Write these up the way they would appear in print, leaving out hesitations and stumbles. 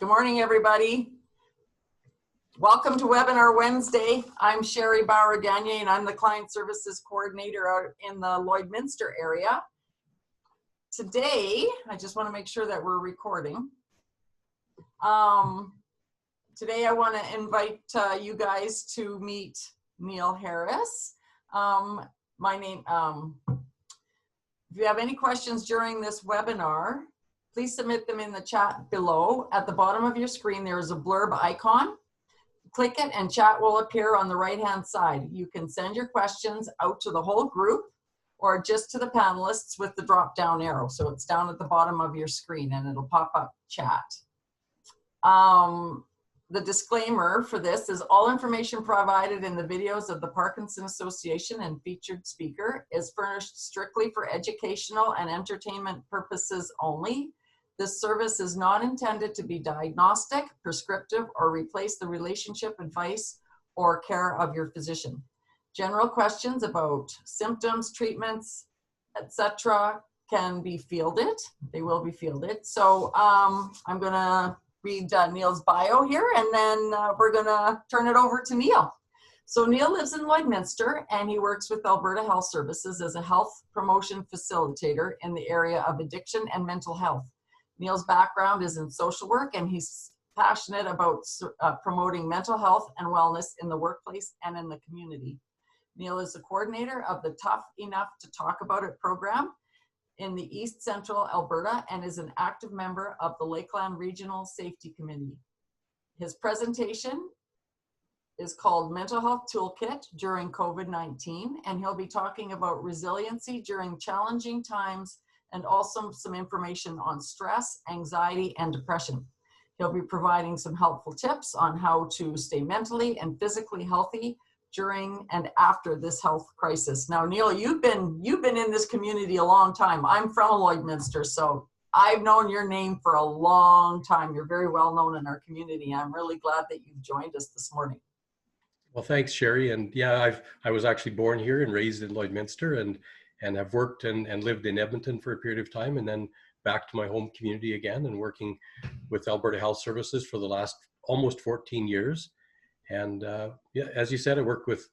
Good morning, everybody. Welcome to Webinar Wednesday. I'm Sherry Bauer-Gagne, and I'm the Client Services Coordinator out in the Lloydminster area. Today, I just want to make sure that we're recording. Today, I want to invite you guys to meet Neil Harris. If you have any questions during this webinar, please submit them in the chat below. At the bottom of your screen, there is a blurb icon. Click it and chat will appear on the right-hand side. You can send your questions out to the whole group or just to the panelists with the drop-down arrow. So it's down at the bottom of your screen and it'll pop up chat. The disclaimer for this is all information provided in the videos of the Parkinson Association and featured speaker is furnished strictly for educational and entertainment purposes only. This service is not intended to be diagnostic, prescriptive, or replace the relationship, advice, or care of your physician. General questions about symptoms, treatments, etc. can be fielded. They will be fielded. So I'm going to read Neil's bio here, and then we're going to turn it over to Neil. So Neil lives in Lloydminster, and he works with Alberta Health Services as a health promotion facilitator in the area of addiction and mental health. Neil's background is in social work, and he's passionate about promoting mental health and wellness in the workplace and in the community. Neil is the coordinator of the Tough Enough to Talk About It program in the East Central Alberta and is an active member of the Lakeland Regional Safety Committee. His presentation is called Mental Health Toolkit during COVID-19, and he'll be talking about resiliency during challenging times and also some information on stress, anxiety, and depression. He'll be providing some helpful tips on how to stay mentally and physically healthy during and after this health crisis. Now, Neil, you've been in this community a long time. I'm from Lloydminster, so I've known your name for a long time. You're very well known in our community. I'm really glad that you've joined us this morning. Well, thanks, Sherry. And yeah, I was actually born here and raised in Lloydminster, and have worked and lived in Edmonton for a period of time, and then back to my home community again, and working with Alberta Health Services for the last almost 14 years. And yeah, as you said, I work with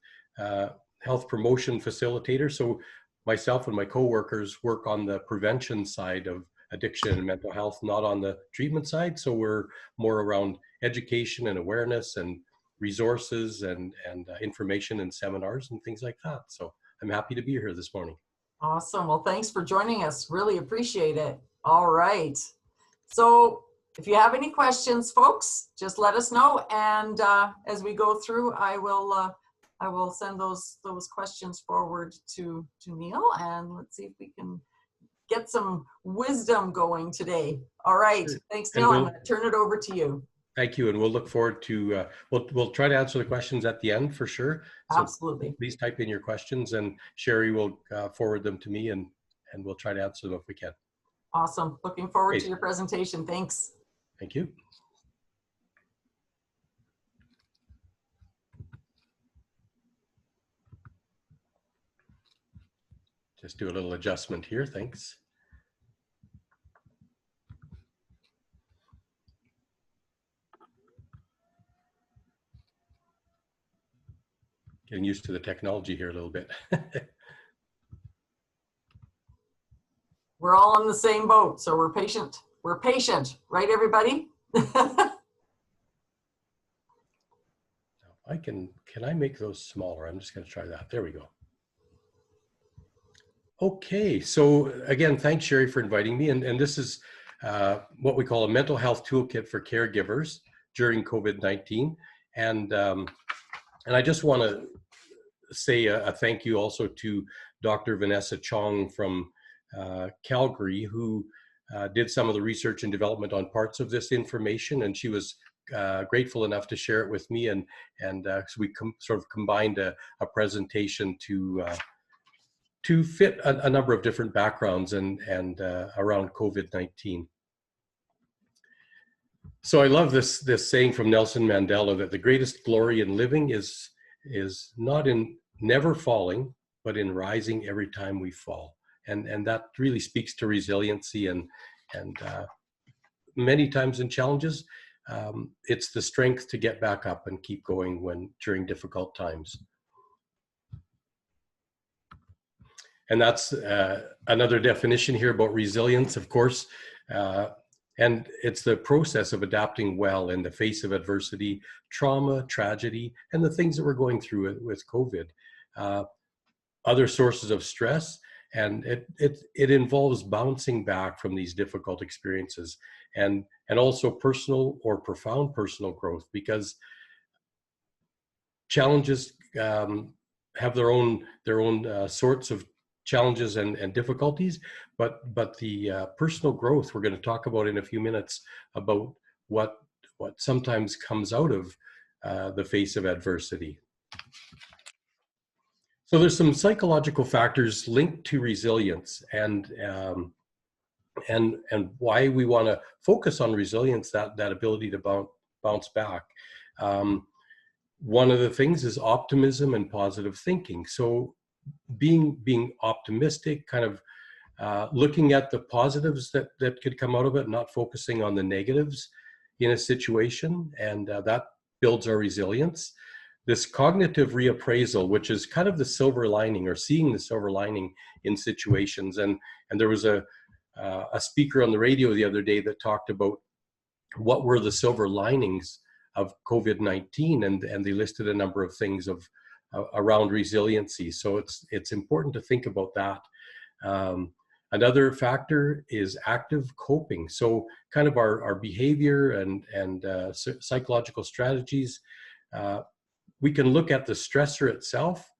health promotion facilitator. So myself and my co-workers work on the prevention side of addiction and mental health, not on the treatment side. So we're more around education and awareness and resources and information and seminars and things like that. So I'm happy to be here this morning. Awesome. Well, thanks for joining us. Really appreciate it. All right. So if you have any questions, folks, just let us know. And as we go through, I will send those questions forward to Neil, and let's see if we can get some wisdom going today. All right. Thanks, Neil. I'm going to turn it over to you. Thank you, and we'll look forward to, we'll try to answer the questions at the end for sure. So absolutely. Please type in your questions, and Sherry will forward them to me, and we'll try to answer them if we can. Awesome. Looking forward to your presentation. Thanks. Thank you. Just do a little adjustment here. Thanks. Getting used to the technology here a little bit. We're all in the same boat, so we're patient. We're patient, right, everybody? Can I make those smaller? I'm just going to try that. There we go. Okay, so again, thanks, Sherry, for inviting me. And this is what we call a mental health toolkit for caregivers during COVID-19. And I just want to say a thank you also to Dr. Vanessa Chong from Calgary, who did some of the research and development on parts of this information, and she was grateful enough to share it with me, and so we sort of combined a presentation to fit a number of different backgrounds and around COVID-19. So I love this saying from Nelson Mandela that the greatest glory in living is not in never falling, but in rising every time we fall. And that really speaks to resiliency and many times in challenges, it's the strength to get back up and keep going during difficult times. And that's another definition here about resilience, of course. And it's the process of adapting well in the face of adversity, trauma, tragedy, and the things that we're going through with COVID. Other sources of stress, and it involves bouncing back from these difficult experiences, and also personal or profound personal growth, because challenges have their own sorts of challenges and difficulties, but the personal growth we're going to talk about in a few minutes, about what sometimes comes out of the face of adversity. So there's some psychological factors linked to resilience, and why we want to focus on resilience, that ability to bounce back. One of the things is optimism and positive thinking. So being optimistic, kind of looking at the positives that could come out of it, not focusing on the negatives in a situation, and that builds our resilience. This cognitive reappraisal, which is kind of the silver lining, or seeing the silver lining in situations. And there was a speaker on the radio the other day that talked about what were the silver linings of COVID-19, and they listed a number of things around resiliency. So it's important to think about that. Another factor is active coping. So kind of our behavior and psychological strategies. We can look at the stressor itself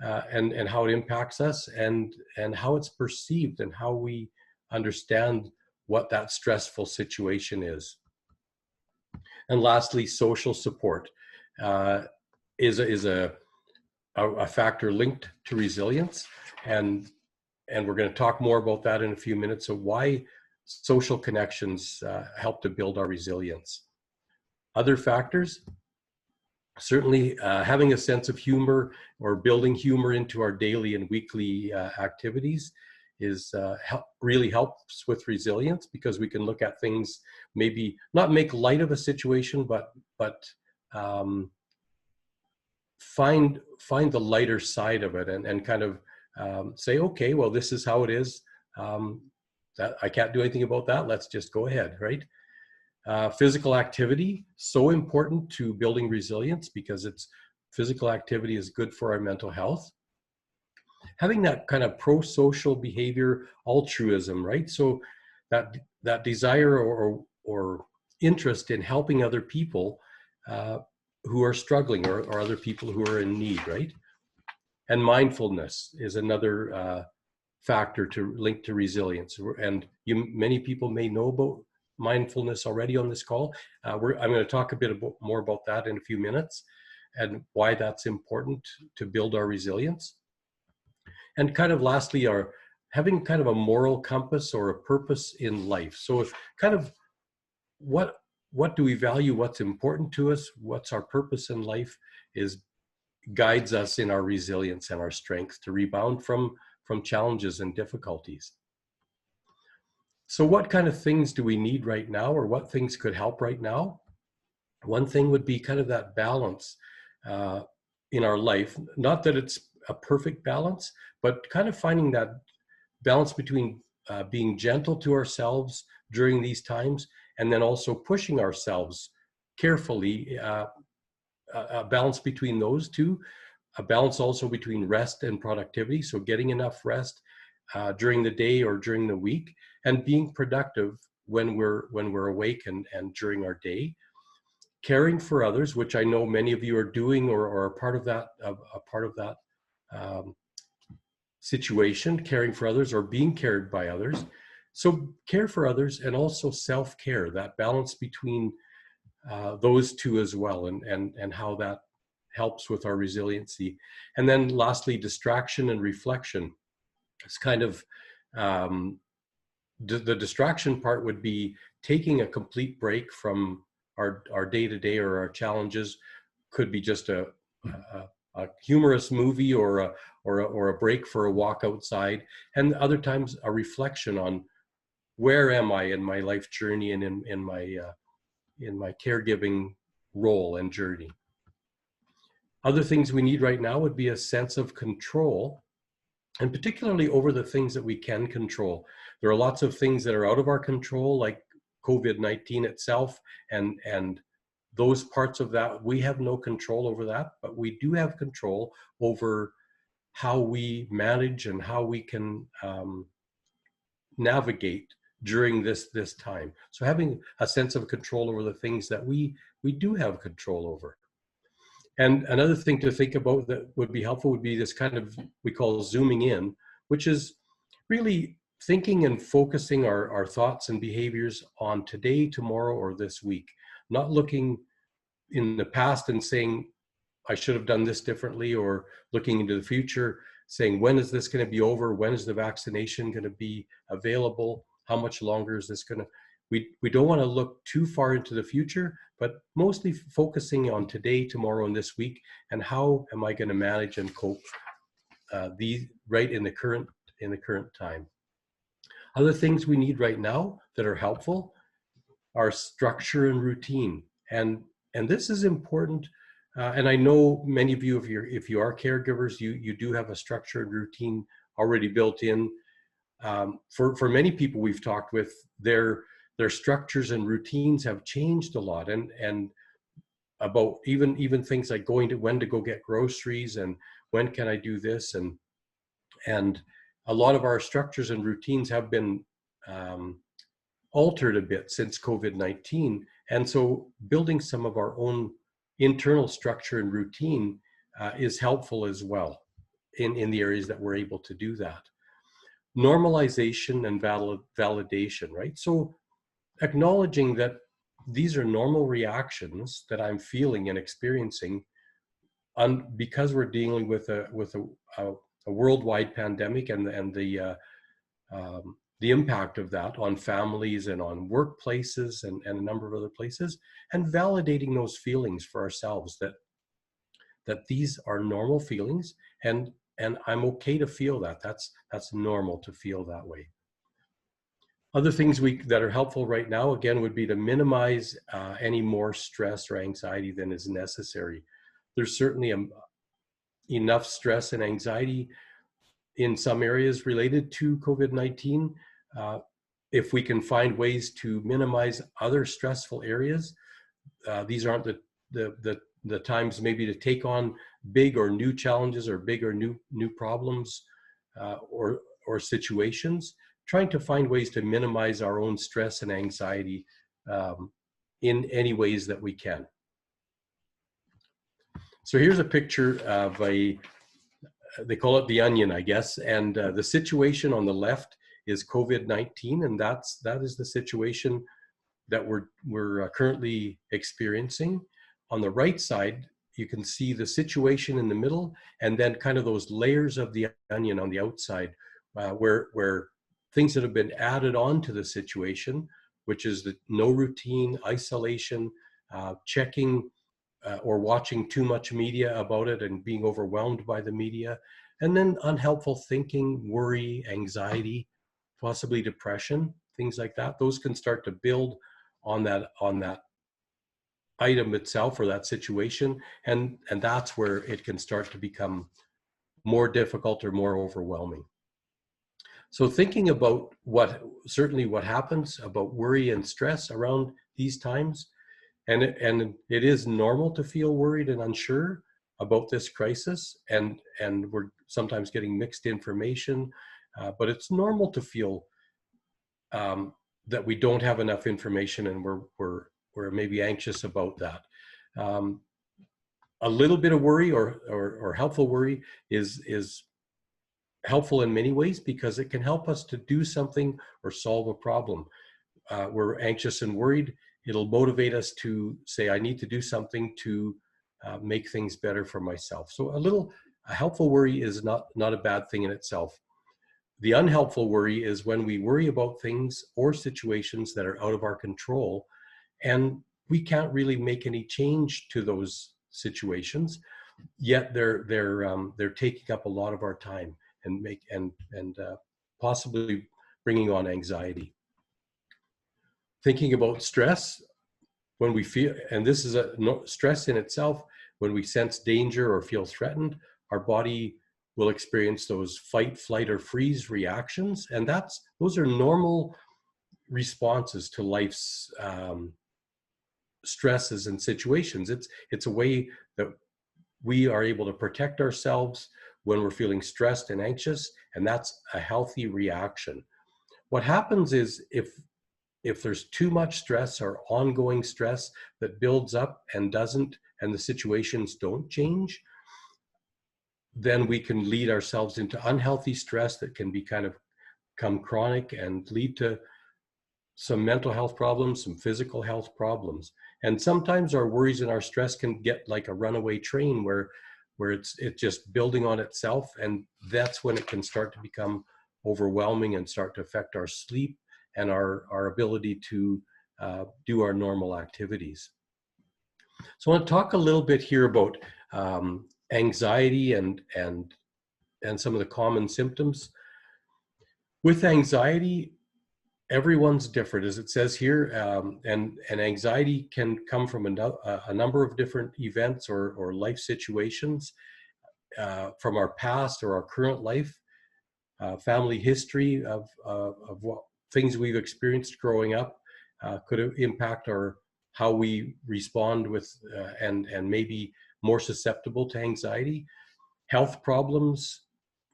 and how it impacts us, and how it's perceived, and how we understand what that stressful situation is. And lastly, social support is a factor linked to resilience, and we're going to talk more about that in a few minutes. So why social connections help to build our resilience. Other factors, certainly having a sense of humor, or building humor into our daily and weekly activities, is really helps with resilience, because we can look at things, maybe not make light of a situation, but find the lighter side of it, and kind of say, okay, well, this is how it is. That I can't do anything about that. Let's just go ahead, right? Physical activity, so important to building resilience, because physical activity is good for our mental health. Having that kind of pro-social behavior, altruism, right? So that desire or interest in helping other people who are struggling, or other people who are in need, right? And mindfulness is another factor to link to resilience. And many people may know about mindfulness already on this call. I'm going to talk a bit more about that in a few minutes, and why that's important to build our resilience. And kind of lastly, having kind of a moral compass or a purpose in life. So kind of what do we value, what's important to us, what's our purpose in life, guides us in our resilience and our strength to rebound from challenges and difficulties. So what kind of things do we need right now, or what things could help right now? One thing would be kind of that balance in our life. Not that it's a perfect balance, but kind of finding that balance between being gentle to ourselves during these times, and then also pushing ourselves carefully, a balance between those two, a balance also between rest and productivity. So getting enough rest during the day or during the week, and being productive when we're awake and during our day. Caring for others, which I know many of you are doing, or are part of that situation, caring for others or being cared by others. So care for others, and also self-care, that balance between those two as well, and how that helps with our resiliency. And then lastly, distraction and reflection. It's kind of the distraction part would be taking a complete break from our day-to-day or our challenges. Could be just a humorous movie, or a break for a walk outside, and other times a reflection on where am I in my life journey, and in my caregiving role and journey. Other things we need right now would be a sense of control, and particularly over the things that we can control. There are lots of things that are out of our control, like COVID-19 itself, and those parts of that, we have no control over that, but we do have control over how we manage and how we can navigate during this time. So having a sense of control over the things that we do have control over. And another thing to think about that would be helpful would be this kind of, we call zooming in, which is really thinking and focusing our thoughts and behaviors on today, tomorrow, or this week. Not looking in the past and saying, I should have done this differently, or looking into the future, saying, when is this going to be over? When is the vaccination going to be available? How much longer is this going to, we don't want to look too far into the future, but mostly focusing on today, tomorrow, and this week, and how am I going to manage and cope these right in the current time. Other things we need right now that are helpful are structure and routine, and this is important. And I know many of you, if you are caregivers, you do have a structure and routine already built in. For many people we've talked with, their structures and routines have changed a lot, and about even things like when to go get groceries, and when can I do this, and a lot of our structures and routines have been altered a bit since COVID-19, and so building some of our own internal structure and routine is helpful as well in the areas that we're able to do that. Normalization and validation, right? So acknowledging that these are normal reactions that I'm feeling and experiencing because we're dealing with a worldwide pandemic, and the impact of that on families and on workplaces and a number of other places, and validating those feelings for ourselves, that these are normal feelings, and I'm okay to feel that. That's normal to feel that way. Other things that are helpful right now, again, would be to minimize any more stress or anxiety than is necessary. There's certainly enough stress and anxiety in some areas related to COVID-19. If we can find ways to minimize other stressful areas, these aren't the times maybe to take on big or new challenges, or big or new problems, or situations. Trying to find ways to minimize our own stress and anxiety in any ways that we can. So here's a picture of they call it the onion, I guess, and the situation on the left is COVID-19, and that is the situation that we're currently experiencing. On the right side, you can see the situation in the middle, and then kind of those layers of the onion on the outside, where things that have been added on to the situation, which is the no routine, isolation, checking or watching too much media about it and being overwhelmed by the media, and then unhelpful thinking, worry, anxiety, possibly depression, things like that. Those can start to build on that item itself or that situation, and that's where it can start to become more difficult or more overwhelming. So thinking about what happens about worry and stress around these times, and it is normal to feel worried and unsure about this crisis, and we're sometimes getting mixed information, but it's normal to feel that we don't have enough information, and we're maybe anxious about that. A little bit of worry or helpful worry is helpful in many ways, because it can help us to do something or solve a problem. We're anxious and worried. It'll motivate us to say, I need to do something to make things better for myself. So a helpful worry is not a bad thing in itself. The unhelpful worry is when we worry about things or situations that are out of our control, and we can't really make any change to those situations, yet they're taking up a lot of our time and possibly bringing on anxiety. Thinking about stress, when we feel, and this is a stress in itself, when we sense danger or feel threatened, our body will experience those fight, flight, or freeze reactions. And those are normal responses to life's stresses and situations. It's a way that we are able to protect ourselves when we're feeling stressed and anxious, and that's a healthy reaction. What happens is if there's too much stress or ongoing stress that builds up and the situations don't change, then we can lead ourselves into unhealthy stress that can become chronic and lead to some mental health problems, some physical health problems. And sometimes our worries and our stress can get like a runaway train where it's just building on itself, and that's when it can start to become overwhelming and start to affect our sleep and our ability to do our normal activities. So I want to talk a little bit here about anxiety and some of the common symptoms. With anxiety, everyone's different, as it says here, and anxiety can come from a number of different events or life situations, from our past or our current life, family history of what things we've experienced growing up could impact how we respond with and maybe more susceptible to anxiety. Health problems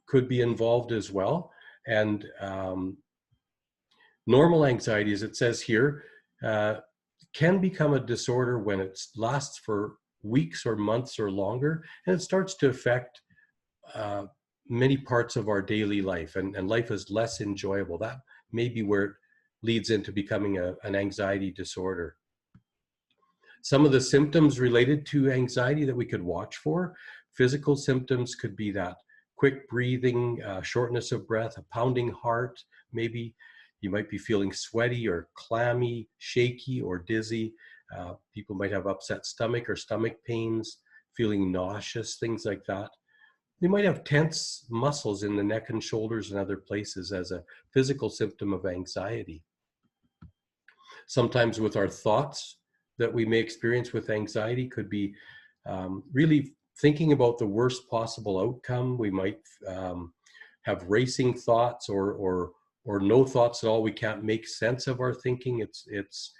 could be involved as well, and normal anxiety, as it says here, can become a disorder when it lasts for weeks or months or longer, and it starts to affect many parts of our daily life, and life is less enjoyable. That may be where it leads into becoming an anxiety disorder. Some of the symptoms related to anxiety that we could watch for, physical symptoms could be that quick breathing, shortness of breath, a pounding heart, maybe. You might be feeling sweaty or clammy, shaky or dizzy. People might have upset stomach or stomach pains, feeling nauseous, things like that. They might have tense muscles in the neck and shoulders and other places as a physical symptom of anxiety. Sometimes with our thoughts that we may experience with anxiety could be really thinking about the worst possible outcome. We might have racing thoughts or no thoughts at all. We can't make sense of our thinking. It's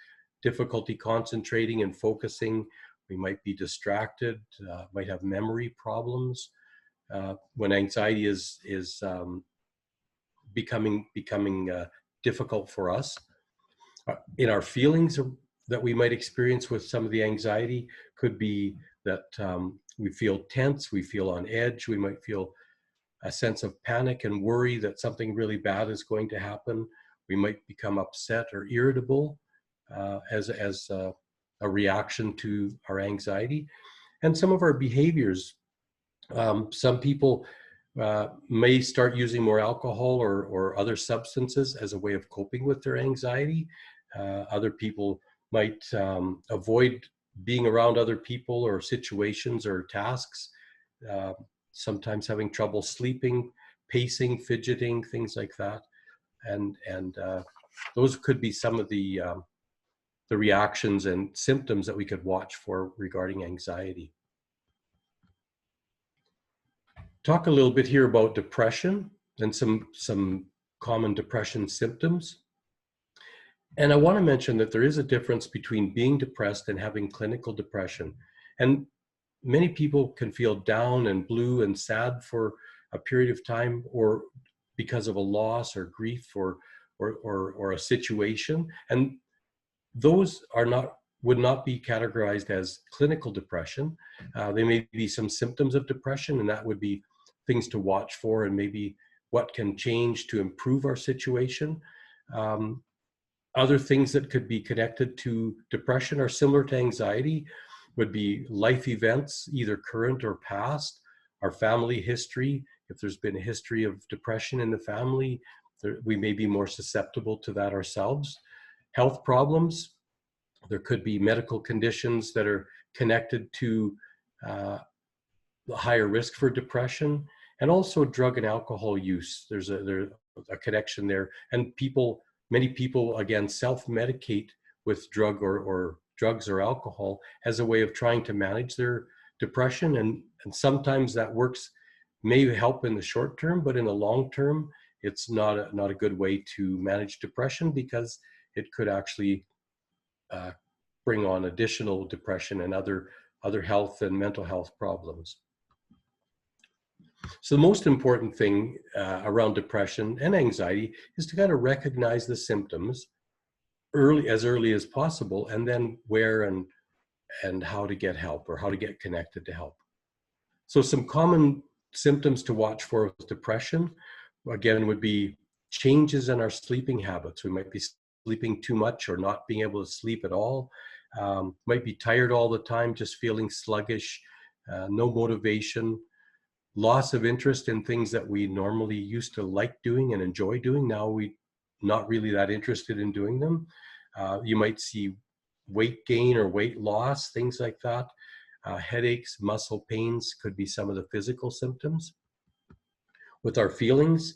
difficulty concentrating and focusing. We might be distracted, might have memory problems. When anxiety is becoming difficult for us. In our feelings that we might experience with some of the anxiety could be that we feel tense, we feel on edge, we might feel a sense of panic and worry that something really bad is going to happen. We might become upset or irritable as a reaction to our anxiety. And some of our behaviors, some people may start using more alcohol or other substances as a way of coping with their anxiety. Other people might avoid being around other people or situations or tasks, sometimes having trouble sleeping, pacing, fidgeting, things like that. And those could be some of the reactions and symptoms that we could watch for regarding anxiety. Talk a little bit here about depression and some common depression symptoms. And I want to mention that there is a difference between being depressed and having clinical depression. And many people can feel down and blue and sad for a period of time, or because of a loss or grief or a situation. And those would not be categorized as clinical depression. They may be some symptoms of depression, and that would be things to watch for and maybe what can change to improve our situation. Other things that could be connected to depression are similar to anxiety, would be life events, either current or past, our family history. If there's been a history of depression in the family, we may be more susceptible to that ourselves. Health problems, there could be medical conditions that are connected to the higher risk for depression, and also drug and alcohol use. There's a connection there. And many people, again, self-medicate with drug or drugs or alcohol as a way of trying to manage their depression. And sometimes that works, may help in the short term, but in the long term, it's not a good way to manage depression, because it could actually bring on additional depression and other health and mental health problems. So the most important thing around depression and anxiety is to kind of recognize the symptoms as early as possible, and then where and how to get help, or how to get connected to help. So some common symptoms to watch for with depression, again, would be changes in our sleeping habits. We might be sleeping too much or not being able to sleep at all. Might be tired all the time, just feeling sluggish, no motivation, loss of interest in things that we normally used to like doing and enjoy doing. Now we're not really that interested in doing them. You might see weight gain or weight loss, things like that. Headaches, muscle pains could be some of the physical symptoms. With our feelings,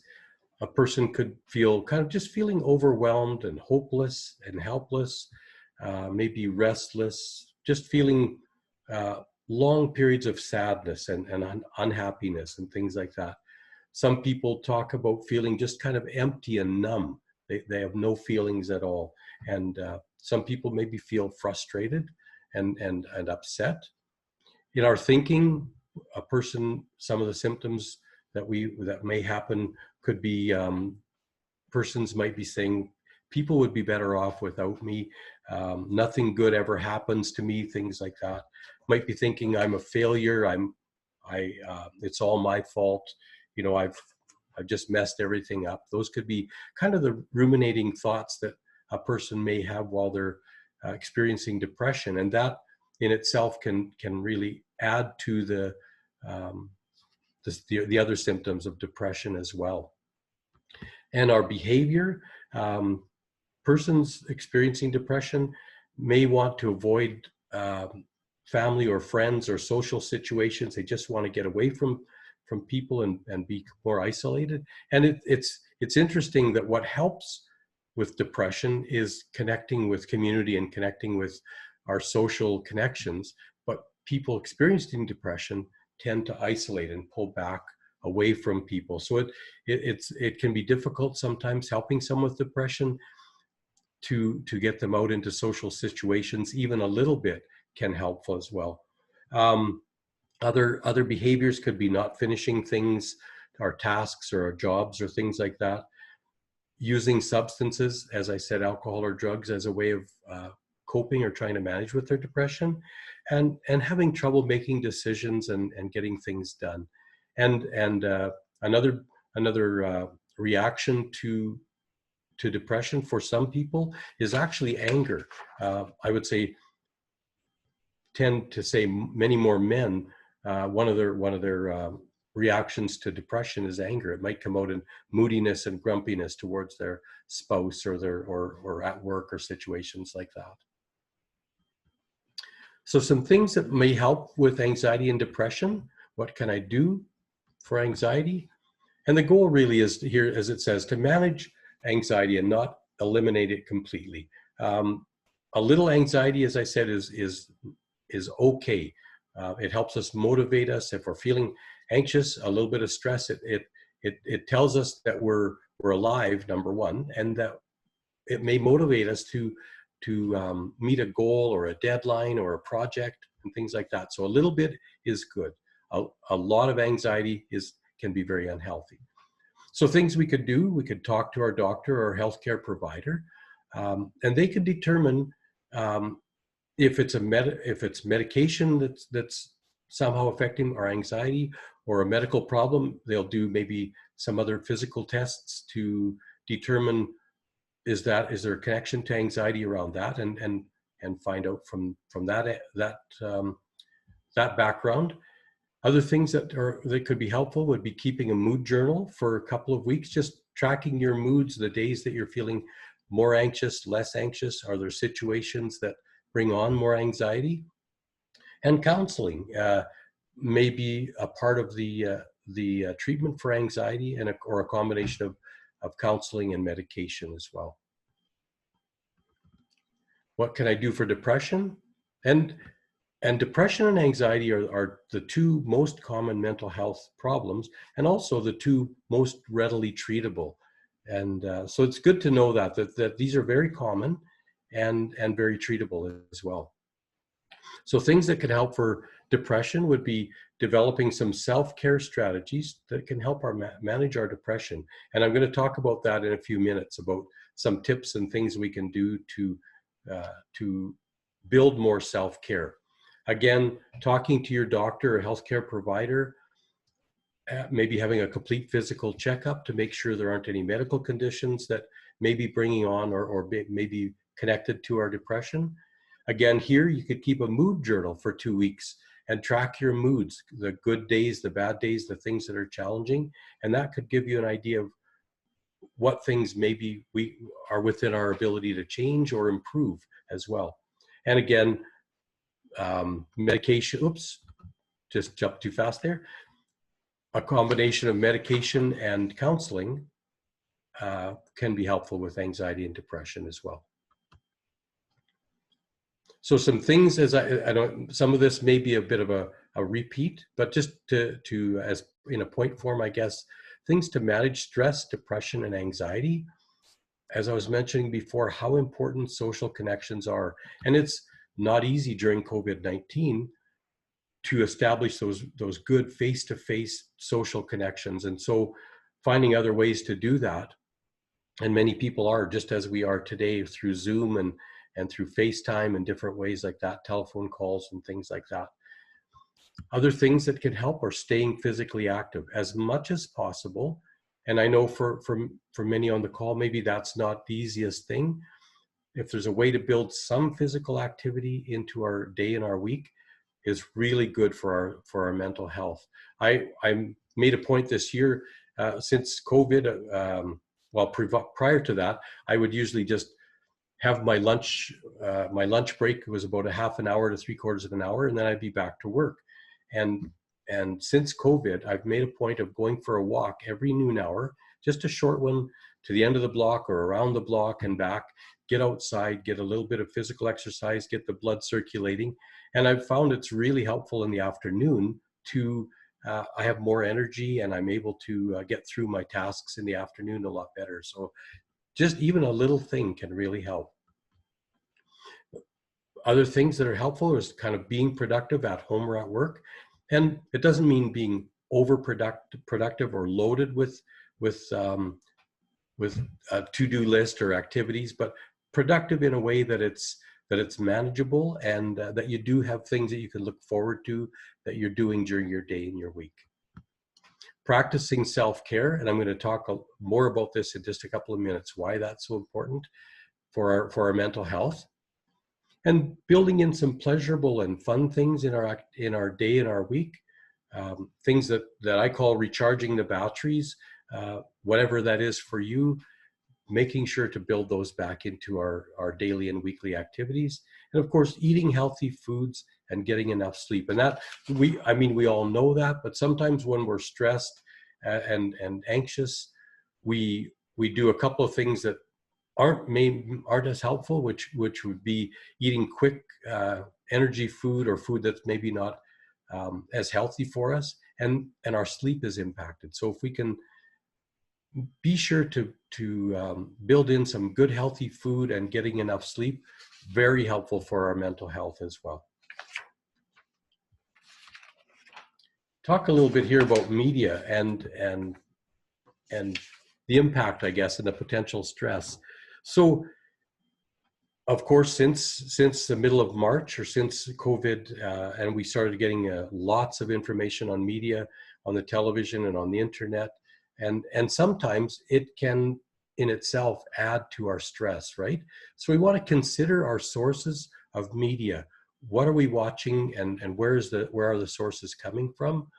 a person could feel kind of just feeling overwhelmed and hopeless and helpless, maybe restless, just feeling long periods of sadness and unhappiness and things like that. Some people talk about feeling just kind of empty and numb. They have no feelings at all. And some people maybe feel frustrated and upset. In our thinking, some of the symptoms that may happen could be, persons might be saying, people would be better off without me. Nothing good ever happens to me, things like that. Might be thinking I'm a failure. It's all my fault. You know, I've just messed everything up. Those could be kind of the ruminating thoughts that a person may have while they're experiencing depression, and that in itself can really add to the other symptoms of depression as well. And our behavior, persons experiencing depression may want to avoid family or friends or social situations. They just want to get away from people and be more isolated. And it's interesting that what helps with depression is connecting with community and connecting with our social connections. But people experiencing depression tend to isolate and pull back away from people. So it can be difficult sometimes helping someone with depression to get them out into social situations. Even a little bit can help as well. Other behaviors could be not finishing things, our tasks or our jobs or things like that. Using substances, as I said, alcohol or drugs, as a way of coping or trying to manage with their depression, and having trouble making decisions and getting things done. And another reaction to depression for some people is actually anger. I would say, tend to say many more men, one of their reactions to depression is anger. It might come out in moodiness and grumpiness towards their spouse or at work or situations like that. So some things that may help with anxiety and depression. What can I do for anxiety? And the goal really is here, as it says, to manage anxiety and not eliminate it completely. A little anxiety, as I said, is okay. It helps us motivate us. If we're feeling anxious, a little bit of stress, it tells us that we're alive, number one, and that it may motivate us to meet a goal or a deadline or a project and things like that. So a little bit is good. A lot of anxiety can be very unhealthy. So things we could do, we could talk to our doctor or healthcare provider, and they could determine if it's medication that's somehow affecting our anxiety, or a medical problem. They'll do maybe some other physical tests to determine is there a connection to anxiety around that, and find out from that background. Other things that could be helpful would be keeping a mood journal for a couple of weeks, just tracking your moods, the days that you're feeling more anxious, less anxious. Are there situations that bring on more anxiety? And counseling may be a part of the treatment for anxiety, or a combination of counseling and medication as well. What can I do for depression? And depression and anxiety are the two most common mental health problems, and also the two most readily treatable. And so it's good to know that these are very common and very treatable as well. So things that could help for depression would be developing some self-care strategies that can help manage our depression. And I'm going to talk about that in a few minutes, about some tips and things we can do to build more self-care. Again, talking to your doctor or healthcare provider, maybe having a complete physical checkup to make sure there aren't any medical conditions that may be bringing on or maybe connected to our depression. Again, here you could keep a mood journal for 2 weeks and track your moods, the good days, the bad days, the things that are challenging. And that could give you an idea of what things maybe we are within our ability to change or improve as well. And again, medication, oops, just jumped too fast there. A combination of medication and counseling can be helpful with anxiety and depression as well. So some things, as I don't, some of this may be a bit of a repeat, but just to as in a point form, I guess, things to manage stress, depression, and anxiety. As I was mentioning before, how important social connections are. And it's not easy during COVID-19 to establish those good face-to-face social connections. And so finding other ways to do that, and many people are, just as we are today, through Zoom and through FaceTime and different ways like that, telephone calls and things like that. Other things that can help are staying physically active as much as possible. And I know for many on the call, maybe that's not the easiest thing. If there's a way to build some physical activity into our day and our week, is really good for our mental health. I made a point this year, since COVID, prior to that, I would usually just have my lunch break was about a half an hour to 3/4 of an hour, and then I'd be back to work. And since COVID, I've made a point of going for a walk every noon hour, just a short one, to the end of the block or around the block and back, get outside, get a little bit of physical exercise, get the blood circulating. And I've found it's really helpful in the afternoon to, I have more energy and I'm able to get through my tasks in the afternoon a lot better. So just even a little thing can really help. Other things that are helpful is kind of being productive at home or at work. And it doesn't mean being productive or loaded with a to-do list or activities, but productive in a way that it's manageable, and that you do have things that you can look forward to that you're doing during your day and your week. Practicing self-care, and I'm going to talk more about this in just a couple of minutes, why that's so important for our mental health. And building in some pleasurable and fun things in our day and our week, things that I call recharging the batteries, whatever that is for you, making sure to build those back into our daily and weekly activities. And of course, eating healthy foods and getting enough sleep. And that we all know that, but sometimes when we're stressed and anxious, we do a couple of things that aren't as helpful, which would be eating quick energy food or food that's maybe not as healthy for us, and our sleep is impacted. So if we can be sure to build in some good healthy food and getting enough sleep, very helpful for our mental health as well. Talk a little bit here about media and the impact, I guess, and the potential stress. So, of course, since the middle of March, or since COVID, and we started getting lots of information on media, on the television and on the internet, and sometimes it can in itself add to our stress, right? So we want to consider our sources of media. What are we watching, and where are the sources coming from?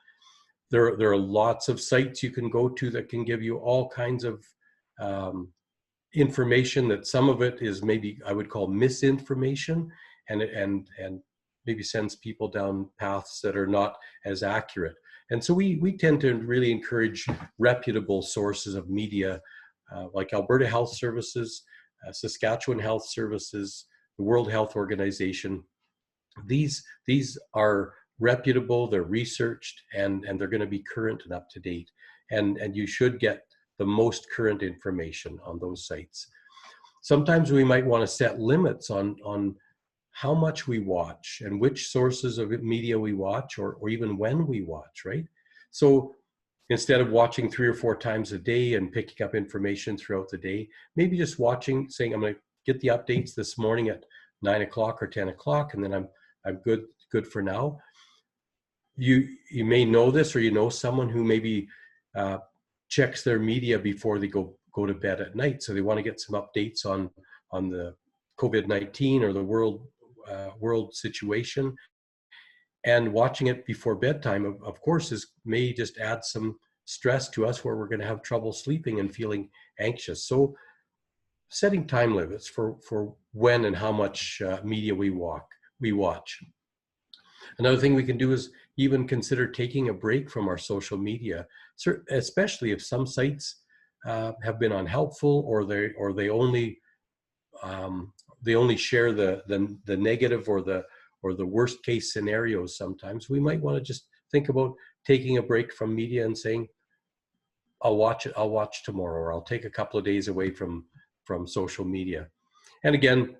There are lots of sites you can go to that can give you all kinds of information, that some of it is maybe I would call misinformation, and maybe sends people down paths that are not as accurate. And so we tend to really encourage reputable sources of media, like Alberta Health Services, Saskatchewan Health Services, the World Health Organization. These are reputable, they're researched, and they're going to be current and up to date. And you should get the most current information on those sites. Sometimes we might want to set limits on how much we watch and which sources of media we watch, or even when we watch, right? So instead of watching 3 or 4 times a day and picking up information throughout the day, maybe just watching, saying, I'm going to get the updates this morning at 9 o'clock or 10 o'clock, and then I'm good for now. You may know this, or you know someone who maybe checks their media before they go to bed at night. So they want to get some updates on the COVID-19 or the world situation. And watching it before bedtime, of course, may just add some stress to us, where we're going to have trouble sleeping and feeling anxious. So setting time limits for when and how much media we watch. Another thing we can do is even consider taking a break from our social media, especially if some sites have been unhelpful, or they only share the negative or the worst case scenarios. Sometimes we might want to just think about taking a break from media and saying, I'll watch tomorrow, or I'll take a couple of days away from social media. And again,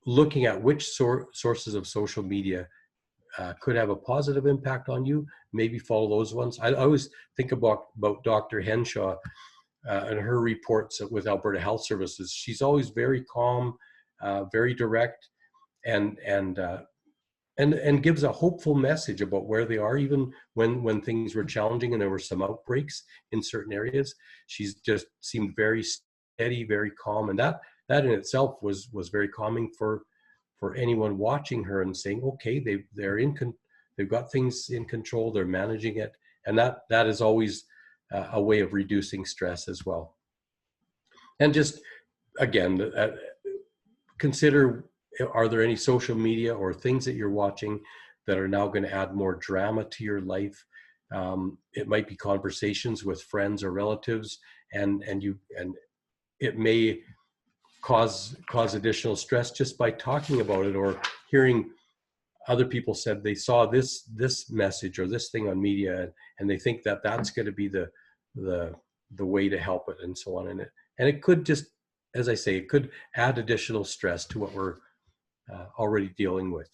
looking at which sources of social media could have a positive impact on you, maybe follow those ones. I always think about Dr. Henshaw and her reports with Alberta Health Services. She's always very calm, very direct, and gives a hopeful message about where they are, even when things were challenging and there were some outbreaks in certain areas. She's just seemed very steady, very calm, and that in itself was very calming for anyone watching her, and saying, okay, they've got things in control, they're managing it, and that is always a way of reducing stress as well. And just again, consider, are there any social media or things that you're watching that are now going to add more drama to your life? It might be conversations with friends or relatives, and it may cause additional stress just by talking about it, or hearing other people said they saw this message or this thing on media, and they think that that's going to be the way to help it, and so on. And it could just, as I say, it could add additional stress to what we're already dealing with.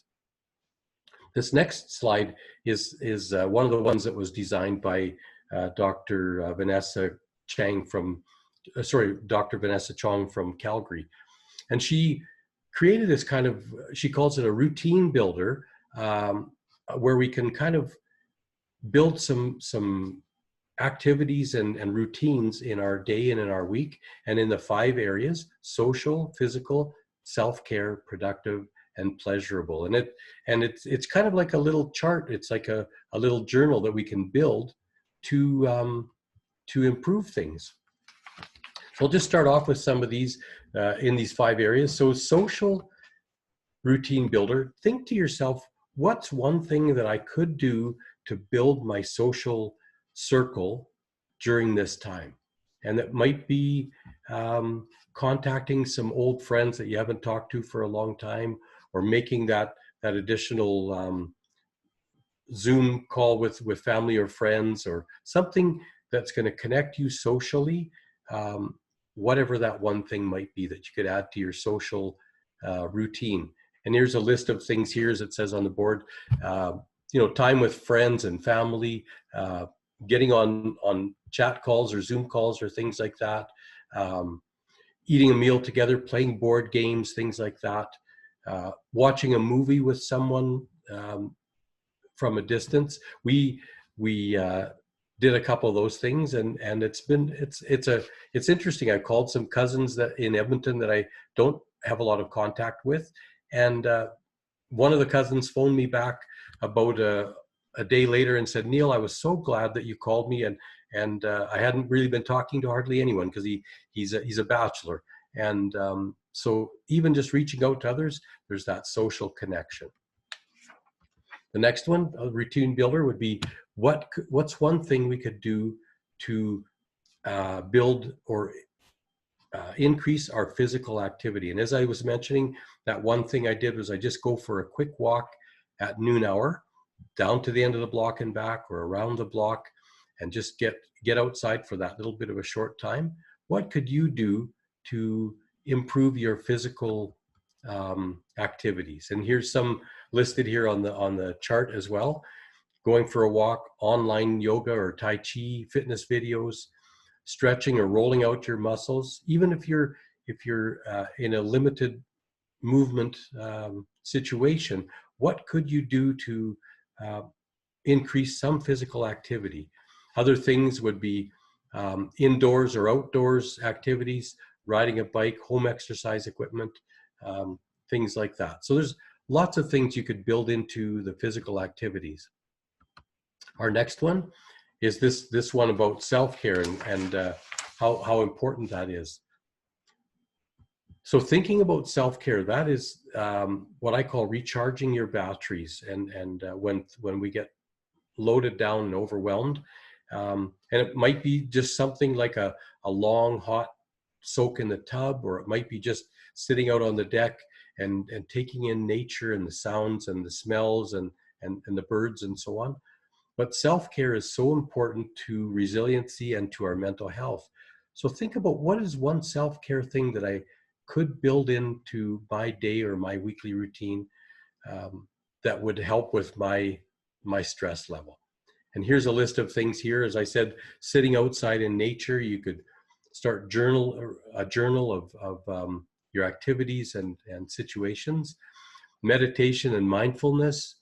This next slide is one of the ones that was designed by Dr. Vanessa Chong from Calgary. And she created this kind of, she calls it a routine builder, where we can kind of build some activities and routines in our day and in our week, and in the 5 areas: social, physical, self-care, productive, and pleasurable. And it's kind of like a little chart. It's like a little journal that we can build to improve things. So I'll just start off with some of these in these 5 areas. So social routine builder, think to yourself, what's one thing that I could do to build my social circle during this time? And that might be contacting some old friends that you haven't talked to for a long time, or making that additional Zoom call with family or friends, or something that's going to connect you socially, whatever that one thing might be that you could add to your social routine. And here's a list of things here, as it says on the board. Time with friends and family, getting on chat calls or Zoom calls or things like that, eating a meal together, playing board games, things like that, watching a movie with someone from a distance. We did a couple of those things, and it's interesting. I called some cousins that in Edmonton that I don't have a lot of contact with, and one of the cousins phoned me back about a day later and said, Neil, I was so glad that you called me, and I hadn't really been talking to hardly anyone, because he's a bachelor, and so even just reaching out to others, there's that social connection. The next one, a routine builder, would be what's one thing we could do to build or increase our physical activity. And as I was mentioning, that one thing I did was I just go for a quick walk at noon hour, down to the end of the block and back, or around the block, and just get outside for that little bit of a short time. What could you do to improve your physical activities? And here's some listed here on the chart as well. Going for a walk, online yoga or Tai Chi, fitness videos, stretching or rolling out your muscles. Even if you're in a limited movement situation, what could you do to uh, increase some physical activity? Other things would be indoors or outdoors activities, riding a bike, home exercise equipment, things like that. So there's lots of things you could build into the physical activities. Our next one is this one about self-care and how important that is. So thinking about self-care, that is what I call recharging your batteries. And when we get loaded down and overwhelmed, and it might be just something like a long hot soak in the tub, or it might be just sitting out on the deck and taking in nature and the sounds and the smells and the birds and so on. But self-care is so important to resiliency and to our mental health. So think about, what is one self-care thing that I could build into my day or my weekly routine that would help with my stress level. And here's a list of things here. As I said, sitting outside in nature, you could start a journal of your activities and situations. Meditation and mindfulness.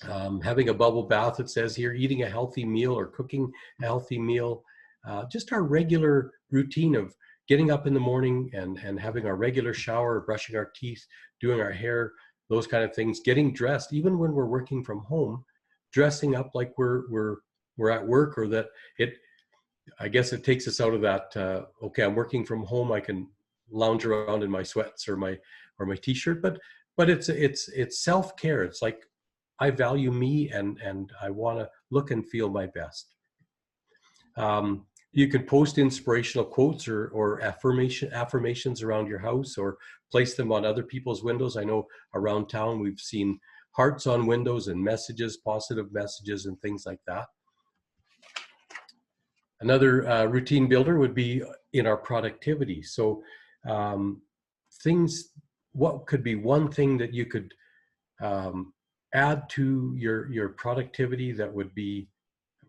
Having a bubble bath, it says here, eating a healthy meal or cooking a healthy meal. Just our regular routine of getting up in the morning and having our regular shower, brushing our teeth, doing our hair, those kind of things. Getting dressed, even when we're working from home, dressing up like we're at work, or that I guess it takes us out of that. Okay, I'm working from home, I can lounge around in my sweats or my t-shirt, but it's self-care. It's like, I value me and I want to look and feel my best. You can post inspirational quotes or affirmations around your house, or place them on other people's windows. I know around town we've seen hearts on windows and messages, positive messages and things like that. Another routine builder would be in our productivity. So what could be one thing that you could add to your productivity that would be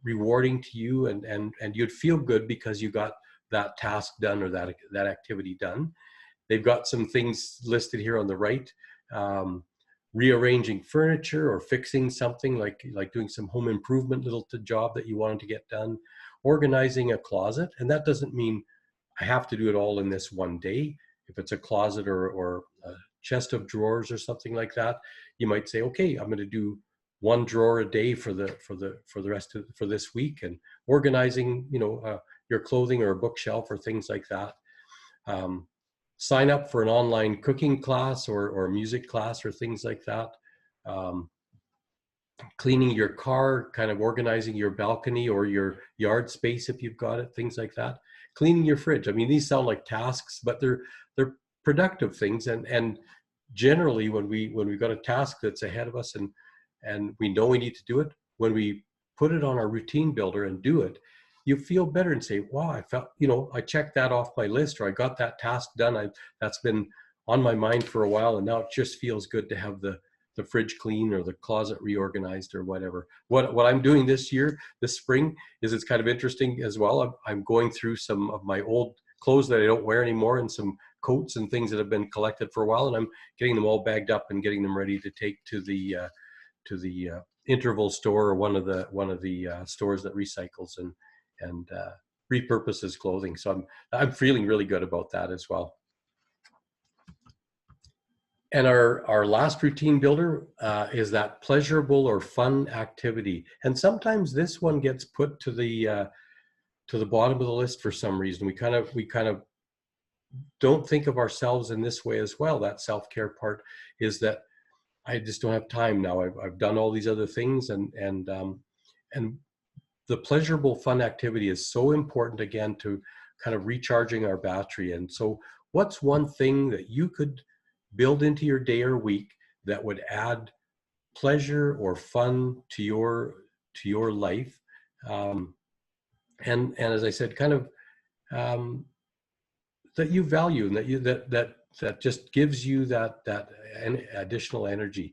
rewarding to you, and you'd feel good because you got that task done or that activity done. They've got some things listed here on the right. Rearranging furniture or fixing something, like doing some home improvement little job that you wanted to get done. Organizing a closet, and that doesn't mean I have to do it all in this one day. If it's a closet or a chest of drawers or something like that, you might say, okay, I'm going to do one drawer a day for this week, and organizing, your clothing or a bookshelf or things like that. Sign up for an online cooking class or music class or things like that. Cleaning your car, kind of organizing your balcony or your yard space if you've got it, things like that. Cleaning your fridge. I mean, these sound like tasks, but they're productive things. And generally, when we've got a task that's ahead of us and we know we need to do it, when we put it on our routine builder and do it, you feel better and say, wow, I felt, I checked that off my list, or I got that task done. That's been on my mind for a while, and now it just feels good to have the fridge clean or the closet reorganized or whatever. What I'm doing this spring, is it's kind of interesting as well. I'm going through some of my old clothes that I don't wear anymore, and some coats and things that have been collected for a while, and I'm getting them all bagged up and getting them ready to take to the Interval store, or one of the stores that recycles and repurposes clothing. So I'm feeling really good about that as well. And our last routine builder is that pleasurable or fun activity. And sometimes this one gets put to the bottom of the list for some reason. We kind of don't think of ourselves in this way as well. That self-care part is that I just don't have time now. I've done all these other things, and the pleasurable fun activity is so important, again, to kind of recharging our battery. And so what's one thing that you could build into your day or week that would add pleasure or fun to your life? And as I said, kind of um, that you value, and that just gives you that additional energy.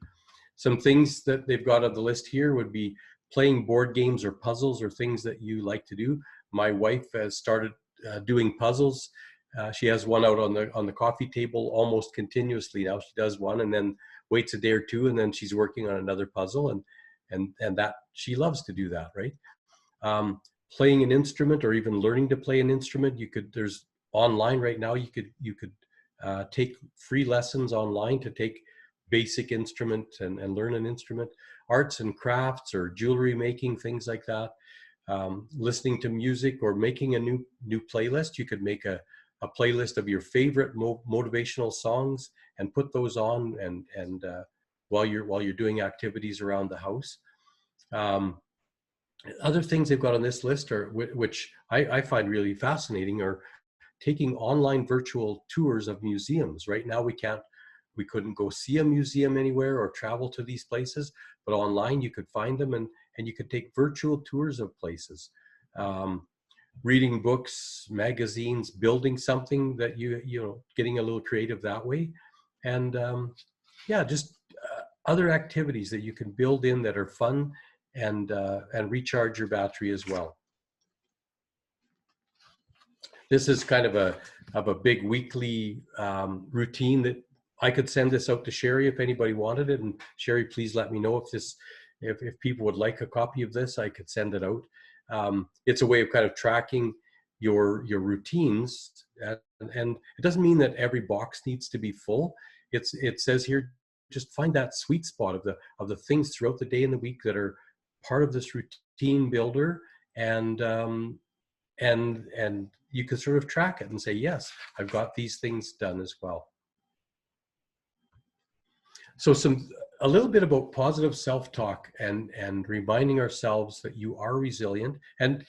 Some things that they've got on the list here would be playing board games or puzzles or things that you like to do. My wife has started doing puzzles. She has one out on the coffee table almost continuously now. She does one and then waits a day or two, and then she's working on another puzzle, and that she loves to do that, right? Playing an instrument or even learning to play an instrument. There's online right now, you could take free lessons online to take basic instrument and learn an instrument. Arts and crafts or jewelry making, things like that. Listening to music or making a new playlist. You could make a playlist of your favorite motivational songs and put those on and while you're doing activities around the house. Other things they've got on this list are, which I find really fascinating, are taking online virtual tours of museums. Right now we couldn't go see a museum anywhere or travel to these places, but online you could find them, and you could take virtual tours of places. Reading books, magazines, building something that getting a little creative that way. And just other activities that you can build in that are fun and recharge your battery as well. This is kind of a big weekly routine that I could send this out to Sherry if anybody wanted it. And Sherry, please let me know if people would like a copy of this. I could send it out. It's a way of kind of tracking your routines, and it doesn't mean that every box needs to be full. It says here, just find that sweet spot of the things throughout the day and the week that are part of this routine builder, and you can sort of track it and say, yes, I've got these things done as well. So a little bit about positive self-talk and reminding ourselves that you are resilient, and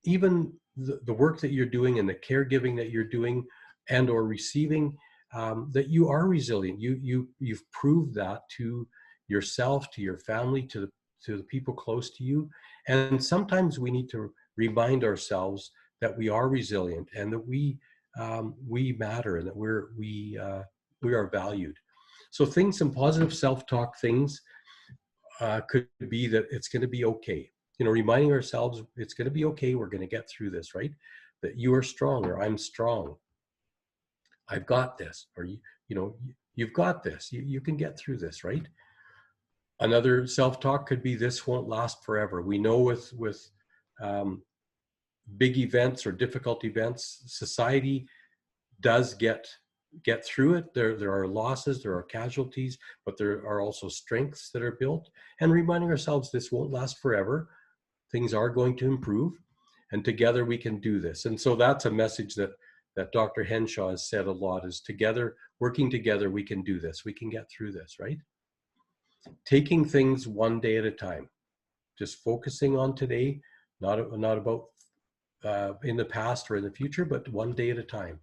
even the work that you're doing and the caregiving that you're doing and or receiving, that you are resilient. You've proved that to yourself, to your family, to the people close to you. And sometimes we need to remind ourselves that we are resilient and that we matter and that we are valued. So some positive self-talk things could be that it's going to be okay. Reminding ourselves it's going to be okay. We're going to get through this, right? That you are strong, or I'm strong. I've got this, or you've got this. You can get through this, right? Another self-talk could be, this won't last forever. We know with big events or difficult events, society does get through it. There are losses, there are casualties, but there are also strengths that are built. And reminding ourselves this won't last forever. Things are going to improve, and together we can do this. And so that's a message that Dr. Henshaw has said a lot, is together, working together, we can do this. We can get through this, right? Taking things one day at a time, just focusing on today, not about in the past or in the future, but one day at a time.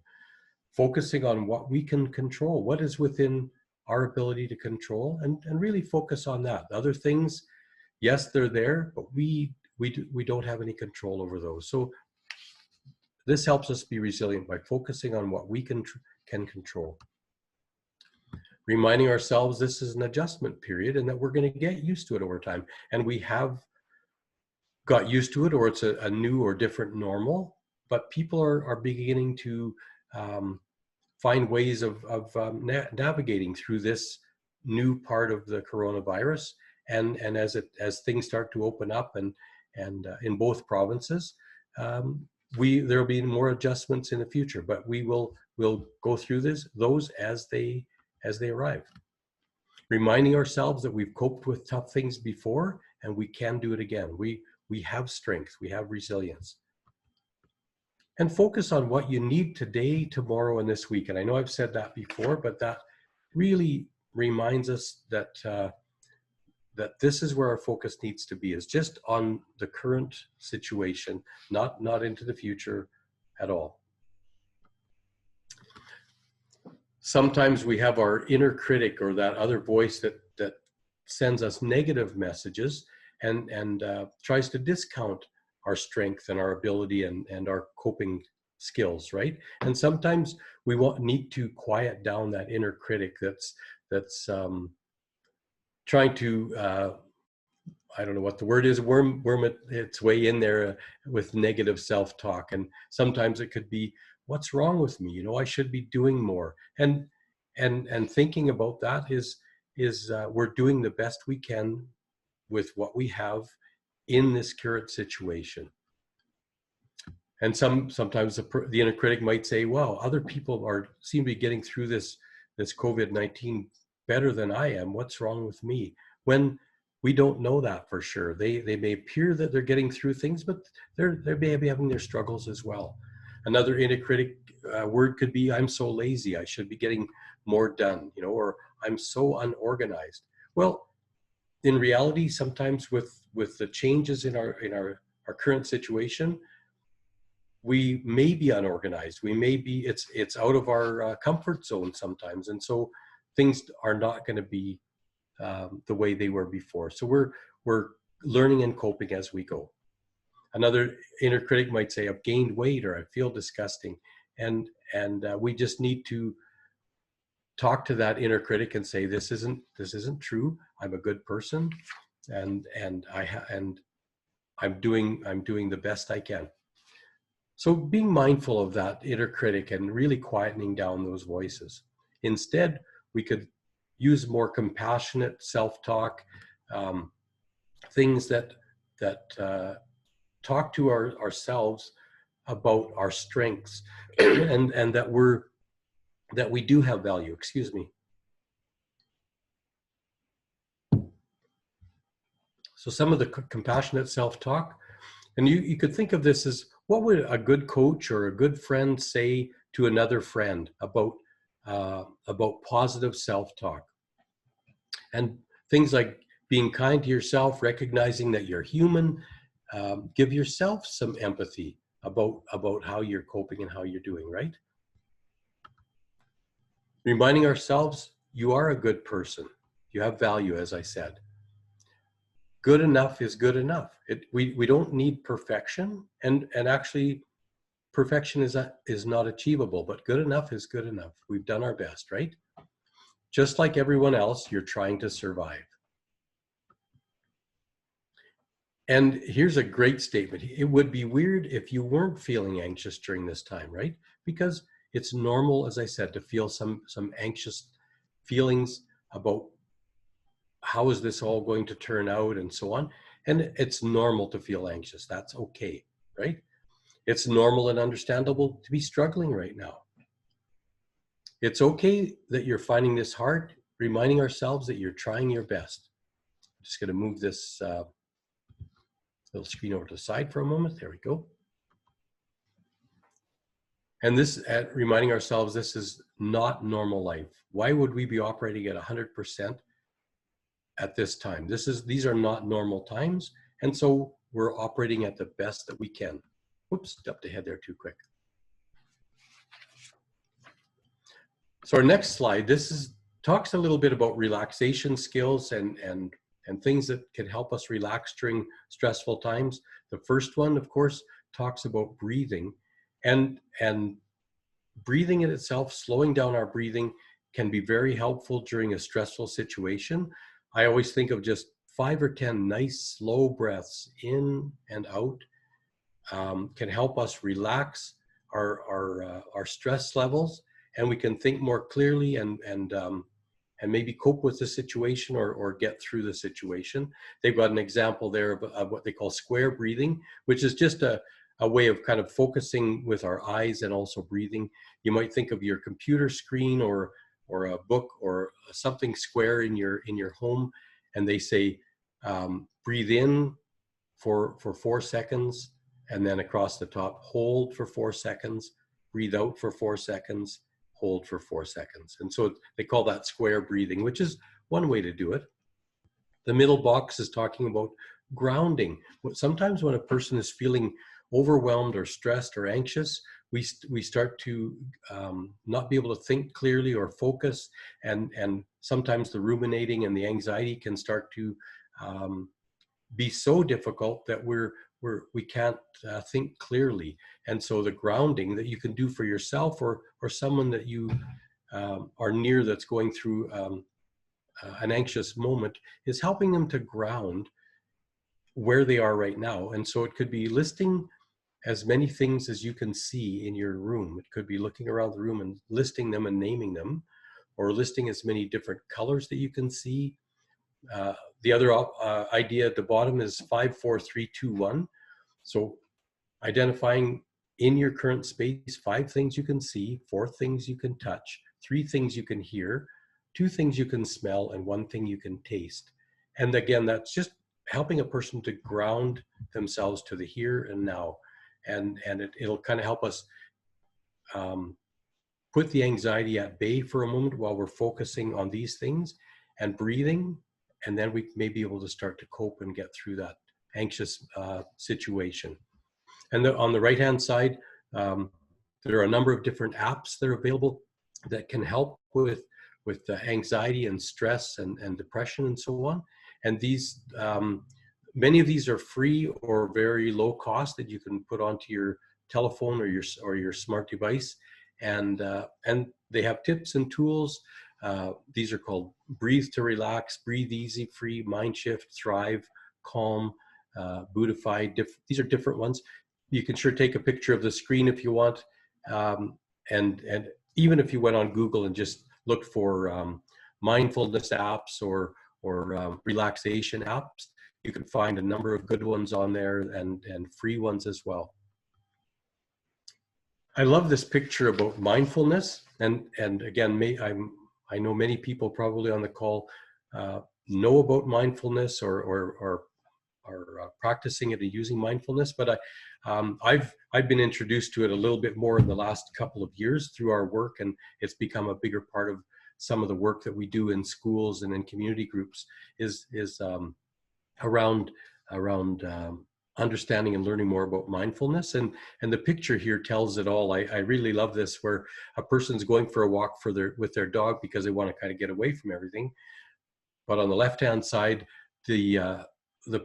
Focusing on what we can control, what is within our ability to control, and really focus on that. Other things, yes, they're there, but we don't have any control over those. So this helps us be resilient by focusing on what we can control. Reminding ourselves this is an adjustment period and that we're going to get used to it over time. And we have got used to it, or it's a new or different normal, but people are beginning to find ways of navigating through this new part of the coronavirus. And as things start to open up and in both provinces, there'll be more adjustments in the future, but we'll go through those as they arrive. Reminding ourselves that we've coped with tough things before and we can do it again. We have strength, we have resilience. And focus on what you need today, tomorrow, and this week. And I know I've said that before, but that really reminds us that that this is where our focus needs to be, is just on the current situation, not into the future, at all. Sometimes we have our inner critic, or that other voice that sends us negative messages and tries to discount our strength and our ability and our coping skills, right? And sometimes we need to quiet down that inner critic that's trying to I don't know what the word is, worm its way in there with negative self-talk. And sometimes it could be, what's wrong with me? You know, I should be doing more. And thinking about that is we're doing the best we can with what we have in this current situation. And sometimes the inner critic might say, well, other people seem to be getting through this COVID-19 better than I am. What's wrong with me? When we don't know that for sure. They may appear that they're getting through things, but they may be having their struggles as well. Another inner critic word could be, I'm so lazy, I should be getting more done, you know, or I'm so unorganized. Well, in reality, sometimes with the changes in our current situation, we may be unorganized. We may be, it's out of our comfort zone sometimes. And so things are not going to be the way they were before. So we're learning and coping as we go. Another inner critic might say, I've gained weight, or I feel disgusting. And we just need to talk to that inner critic and say, this isn't true. I'm a good person, and I'm doing the best I can. So being mindful of that inner critic and really quietening down those voices. Instead, we could use more compassionate self-talk, things that talk to ourselves about our strengths and that we do have value. Excuse me. So some of the compassionate self-talk, and you could think of this as, what would a good coach or a good friend say to another friend about positive self-talk? And things like being kind to yourself, recognizing that you're human, give yourself some empathy about how you're coping and how you're doing, right? Reminding ourselves, you are a good person. You have value, as I said. Good enough is good enough. We don't need perfection, and actually perfection is not achievable, but good enough is good enough. We've done our best, right? Just like everyone else, you're trying to survive. And here's a great statement. It would be weird if you weren't feeling anxious during this time, right? Because it's normal, as I said, to feel some anxious feelings about how is this all going to turn out and so on. And it's normal to feel anxious. That's okay, right? It's normal and understandable to be struggling right now. It's okay that you're finding this hard, reminding ourselves that you're trying your best. I'm just going to move this little screen over to the side for a moment. There we go. And this, reminding ourselves, this is not normal life. Why would we be operating at 100% at this time? These are not normal times. And so we're operating at the best that we can. Whoops, jumped ahead there too quick. So our next slide, talks a little bit about relaxation skills and things that can help us relax during stressful times. The first one, of course, talks about breathing, and breathing in itself, slowing down our breathing, can be very helpful during a stressful situation. I always think of just 5 or 10 nice slow breaths in and out can help us relax our stress levels, and we can think more clearly and maybe cope with the situation or get through the situation. They've got an example there of what they call square breathing, which is just a way of kind of focusing with our eyes and also breathing. You might think of your computer screen or a book or something square in your home, and they say breathe in for 4 seconds, and then across the top, hold for 4 seconds, breathe out for 4 seconds, hold for 4 seconds. And so they call that square breathing, which is one way to do it. The middle box is talking about grounding. Sometimes when a person is feeling overwhelmed or stressed or anxious, we start to not be able to think clearly or focus, and sometimes the ruminating and the anxiety can start to be so difficult that we can't think clearly. And so the grounding that you can do for yourself or someone that you are near that's going through an anxious moment is helping them to ground where they are right now. And so it could be listing as many things as you can see in your room. It could be looking around the room and listing them and naming them, or listing as many different colors that you can see. The other idea at the bottom is 5, 4, 3, 2, 1. So identifying in your current space 5 things you can see, 4 things you can touch, 3 things you can hear, 2 things you can smell, and 1 thing you can taste. And again, that's just helping a person to ground themselves to the here and now. And it'll kind of help us put the anxiety at bay for a moment while we're focusing on these things and breathing. And then we may be able to start to cope and get through that anxious situation. And on the right-hand side, there are a number of different apps that are available that can help with the anxiety and stress and depression and so on. And these, many of these are free or very low cost that you can put onto your telephone or your smart device. And they have tips and tools. These are called Breathe to Relax, Breathe Easy, Free, Mind Shift, Thrive, Calm, Buddhify. These are different ones. You can sure take a picture of the screen if you want. And even if you went on Google and just looked for mindfulness apps or relaxation apps, you can find a number of good ones on there and free ones as well. I love this picture about mindfulness, and again, I know many people probably on the call know about mindfulness or practicing it and using mindfulness, but I've been introduced to it a little bit more in the last couple of years through our work, and it's become a bigger part of some of the work that we do in schools and in community groups is around understanding and learning more about mindfulness. And the picture here tells it all. I really love this, where a person's going for a walk with their dog because they want to kind of get away from everything. But on the left-hand side, the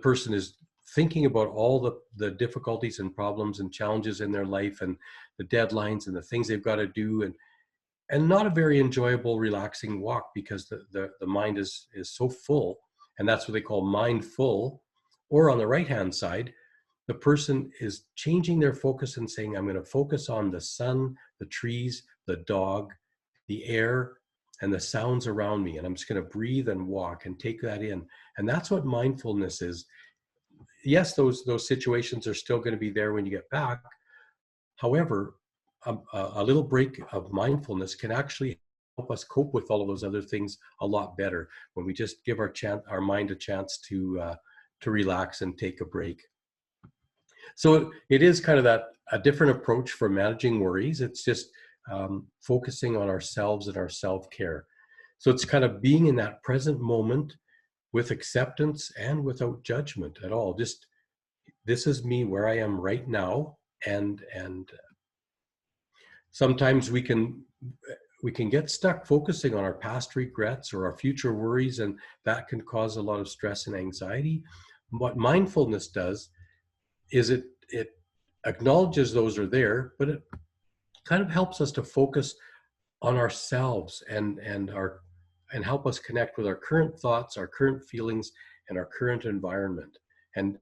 person is thinking about all the difficulties and problems and challenges in their life and the deadlines and the things they've got to do, and not a very enjoyable, relaxing walk because the mind is so full, and that's what they call mindful. Or on the right-hand side, the person is changing their focus and saying, I'm going to focus on the sun, the trees, the dog, the air, and the sounds around me. And I'm just going to breathe and walk and take that in. And that's what mindfulness is. Yes, those situations are still going to be there when you get back. However, a little break of mindfulness can actually help us cope with all of those other things a lot better when we just give our mind a chance to relax and take a break. So it is kind of a different approach for managing worries. It's just focusing on ourselves and our self-care. So it's kind of being in that present moment with acceptance and without judgment at all. Just, this is me where I am right now. And sometimes we can get stuck focusing on our past regrets or our future worries, and that can cause a lot of stress and anxiety. What mindfulness does is it acknowledges those are there, but it kind of helps us to focus on ourselves and help us connect with our current thoughts, our current feelings, and our current environment. And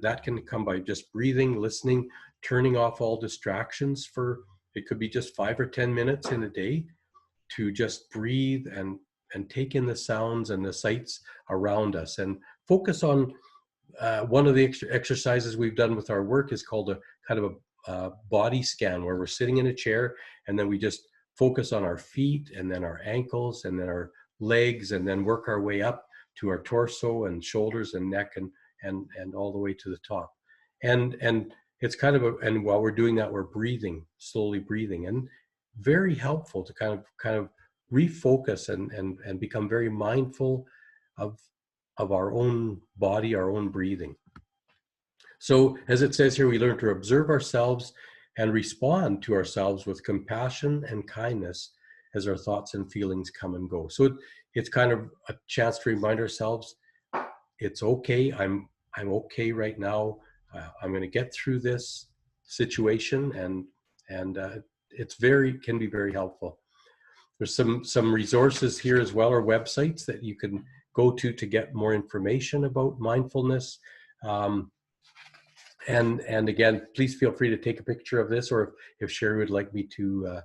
that can come by just breathing, listening, turning off all distractions for, it could be just 5 or 10 minutes in a day, to just breathe and take in the sounds and the sights around us, and focus on one of the exercises we've done with our work is called a kind of a body scan, where we're sitting in a chair and then we just focus on our feet and then our ankles and then our legs, and then work our way up to our torso and shoulders and neck and all the way to the top. And it's kind of and while we're doing that, we're breathing, slowly breathing, and very helpful to kind of refocus and become very mindful of our own body, our own breathing. So as it says here, we learn to observe ourselves and respond to ourselves with compassion and kindness as our thoughts and feelings come and go. So it's kind of a chance to remind ourselves, it's okay. I'm okay right now. I'm going to get through this situation, and can be very helpful. There's some resources here as well, or websites that you can go to get more information about mindfulness. And again, please feel free to take a picture of this, or if Sherry would like me to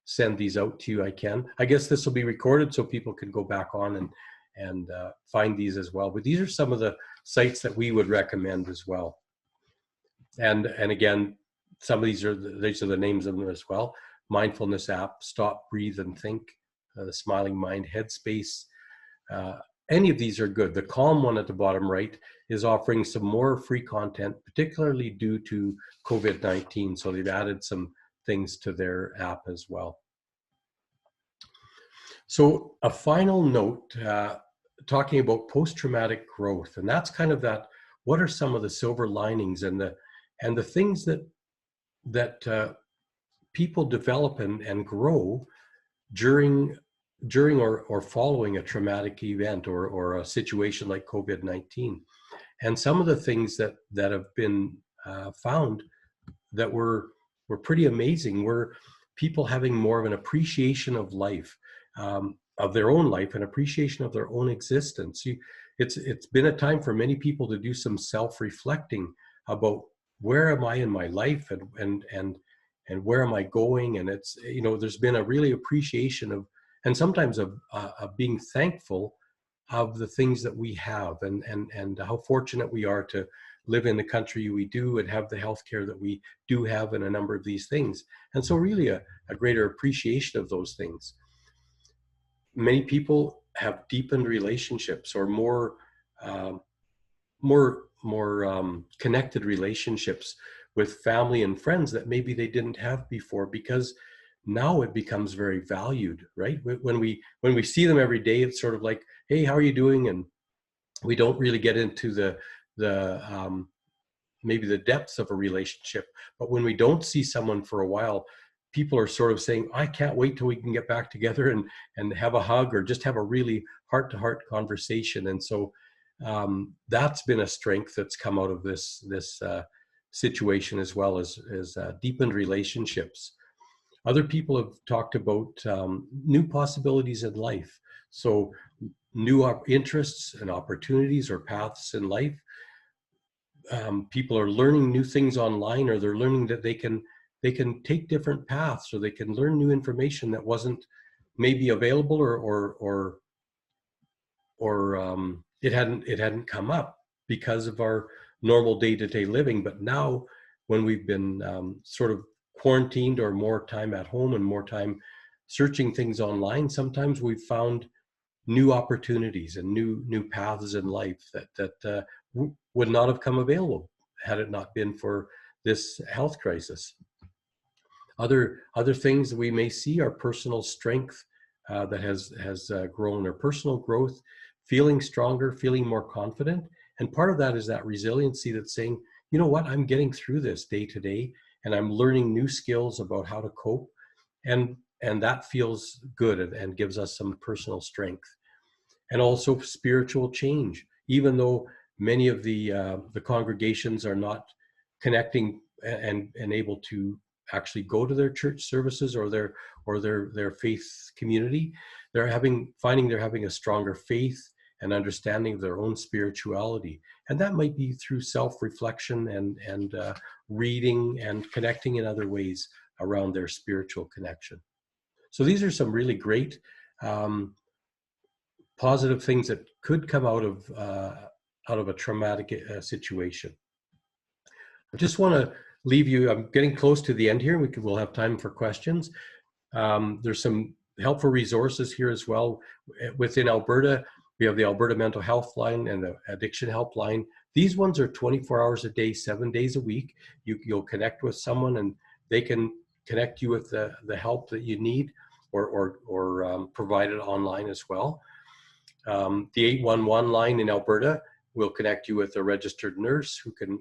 send these out to you, I can. I guess this will be recorded so people can go back on and find these as well. But these are some of the sites that we would recommend as well. And again, some of these are the names of them as well. Mindfulness app, Stop, Breathe, and Think, the Smiling Mind, Headspace. Any of these are good. The Calm one at the bottom right is offering some more free content, particularly due to COVID-19. So they've added some things to their app as well. So a final note, talking about post-traumatic growth, and that's kind of that, what are some of the silver linings and the things that people develop and grow during or following a traumatic event or a situation like COVID-19. And some of the things that have been found that were pretty amazing were people having more of an appreciation of life, of their own life, an appreciation of their own existence. It's been a time for many people to do some self-reflecting about where am I in my life and where am I going? And it's, there's been a really appreciation of, and sometimes of being thankful of the things that we have and how fortunate we are to live in the country we do and have the healthcare that we do have in a number of these things. And so really a greater appreciation of those things. Many people have deepened relationships or more connected relationships with family and friends that maybe they didn't have before, because now it becomes very valued, right? When we see them every day, it's sort of like, hey, how are you doing? And we don't really get into the maybe the depths of a relationship. But when we don't see someone for a while, people are sort of saying, I can't wait till we can get back together and have a hug or just have a really heart-to-heart conversation. And so that's been a strength that's come out of this situation, as well as deepened relationships. Other people have talked about new possibilities in life. So new interests and opportunities or paths in life. People are learning new things online, or they're learning that they can take different paths, or they can learn new information that wasn't maybe available or it hadn't come up because of our normal day-to-day living. But now, when we've been sort of quarantined or more time at home and more time searching things online, sometimes we've found new opportunities and new paths in life that would not have come available had it not been for this health crisis. Other things that we may see are personal strength that has grown, or personal growth, feeling stronger, feeling more confident. And part of that is that resiliency that's saying, you know what, I'm getting through this day to day, and I'm learning new skills about how to cope. And that feels good and gives us some personal strength. And also spiritual change, even though many of the congregations are not connecting and able to actually go to their church services or their faith community, they're having a stronger faith and understanding of their own spirituality. And that might be through self-reflection and reading and connecting in other ways around their spiritual connection. So these are some really great positive things that could come out of a traumatic situation. I just want to leave you, I'm getting close to the end here. We'll have time for questions. There's some helpful resources here as well. Within Alberta, we have the Alberta Mental Health Line and the Addiction Helpline. These ones are 24 hours a day, 7 days a week. You'll connect with someone and they can connect you with the help that you need, or provide it online as well. The 811 line in Alberta will connect you with a registered nurse who can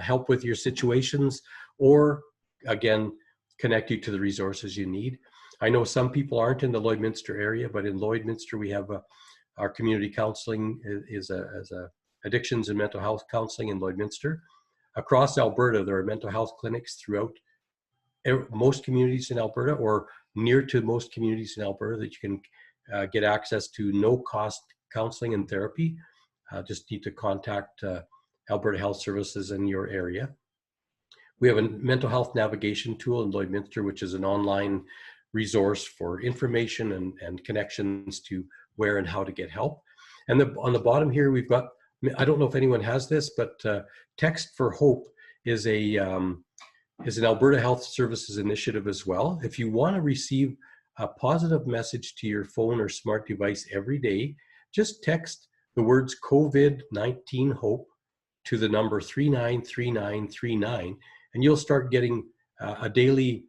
help with your situations, or again, connect you to the resources you need. I know some people aren't in the Lloydminster area, but in Lloydminster we have our community counseling is a addictions and mental health counseling in Lloydminster. Across Alberta, there are mental health clinics throughout most communities in Alberta, or near to most communities in Alberta, that you can get access to no-cost counseling and therapy. Just need to contact Alberta Health Services in your area. We have a mental health navigation tool in Lloydminster, which is an online resource for information and connections to where and how to get help. And on the bottom here, we've got, I don't know if anyone has this, but Text for Hope is an Alberta Health Services initiative as well. If you want to receive a positive message to your phone or smart device every day, just text the words COVID-19 Hope to the number 393939, and you'll start getting a daily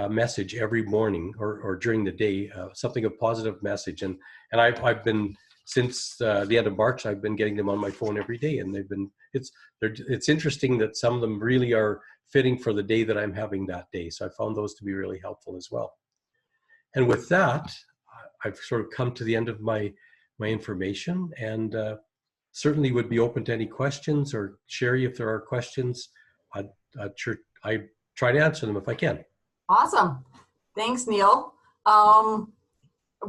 message every morning or during the day, something a positive message. And I've been, since the end of March, I've been getting them on my phone every day, and it's interesting that some of them really are fitting for the day that I'm having that day. So I found those to be really helpful as well. And with that, I've sort of come to the end of my information, and certainly would be open to any questions, or Sherry, if there are questions, I try to answer them if I can. Awesome. Thanks, Neil.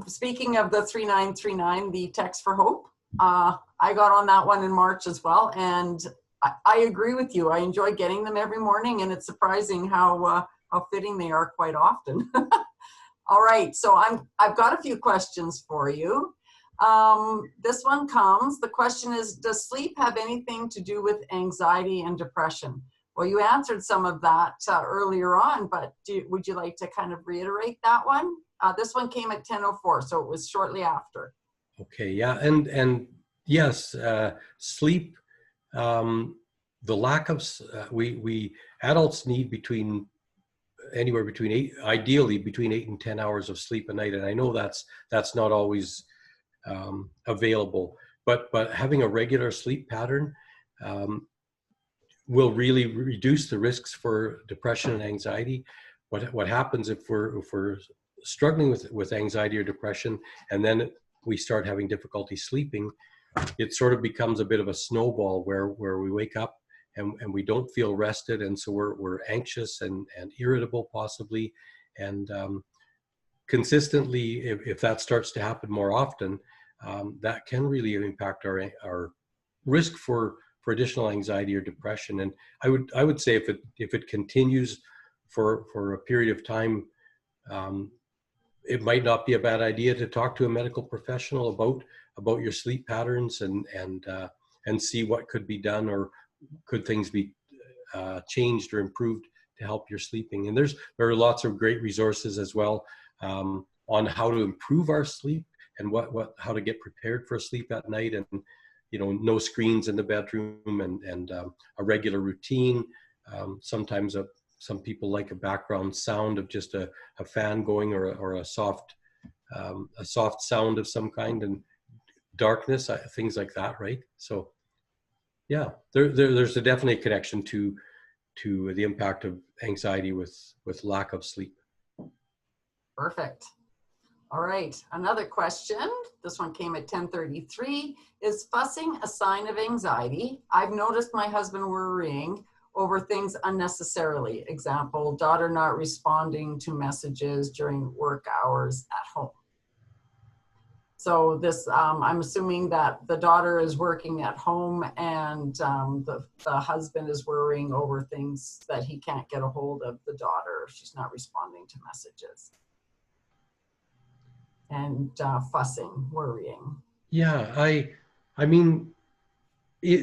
Speaking of the 3939, the Text for Hope, I got on that one in March as well, and I agree with you. I enjoy getting them every morning, and it's surprising how fitting they are quite often. All right, so I've got a few questions for you. This one the question is, does sleep have anything to do with anxiety and depression? Well, you answered some of that earlier on, but would you like to kind of reiterate that one? This one came at 10:04, so it was shortly after. Okay, yeah, and yes, sleep, the lack of, we adults need anywhere between ideally between 8 and 10 hours of sleep a night, and I know that's not always available, but having a regular sleep pattern will really reduce the risks for depression and anxiety. What happens if we're struggling with anxiety or depression, and then we start having difficulty sleeping, it sort of becomes a bit of a snowball where we wake up and we don't feel rested, and so we're anxious and irritable possibly, and consistently, if that starts to happen more often, that can really impact our risk for additional anxiety or depression. And I would say if it continues for a period of time, it might not be a bad idea to talk to a medical professional about your sleep patterns and see what could be done, or could things be changed or improved to help your sleeping. And there are lots of great resources as well on how to improve our sleep and how to get prepared for sleep at night, and no screens in the bedroom, and a regular routine. Sometimes some people like a background sound of just a fan going, or a soft sound of some kind, and darkness, things like that, right? So yeah, there's definitely a connection to the impact of anxiety with lack of sleep. Perfect. All right, another question. This one came at 10:33. Is fussing a sign of anxiety? I've noticed my husband worrying over things unnecessarily. Example, daughter not responding to messages during work hours at home. So this, I'm assuming that the daughter is working at home, and the husband is worrying over things that he can't get a hold of the daughter if she's not responding to messages. And fussing, worrying. Yeah, I mean,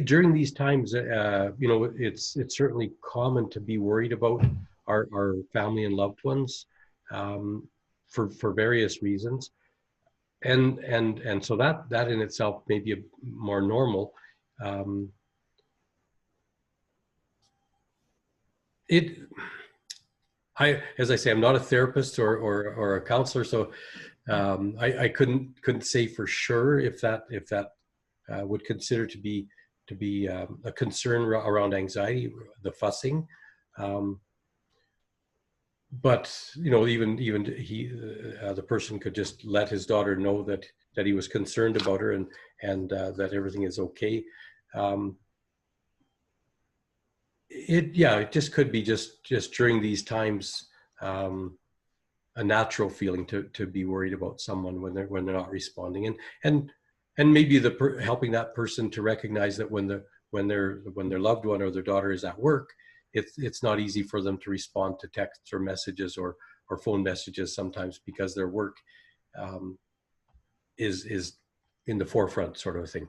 during these times, it's certainly common to be worried about our family and loved ones, for various reasons, and so that in itself may be more normal. As I say, I'm not a therapist or a counselor, so I couldn't say for sure if that would consider to be a concern around anxiety, the fussing. but you know, even the person could just let his daughter know that he was concerned about her, and that everything is okay. Um, it just could be just during these times, a natural feeling to be worried about someone when they're not responding, and maybe helping that person to recognize that when their loved one or their daughter is at work, it's not easy for them to respond to texts or messages or phone messages sometimes, because their work um, is in the forefront, sort of a thing.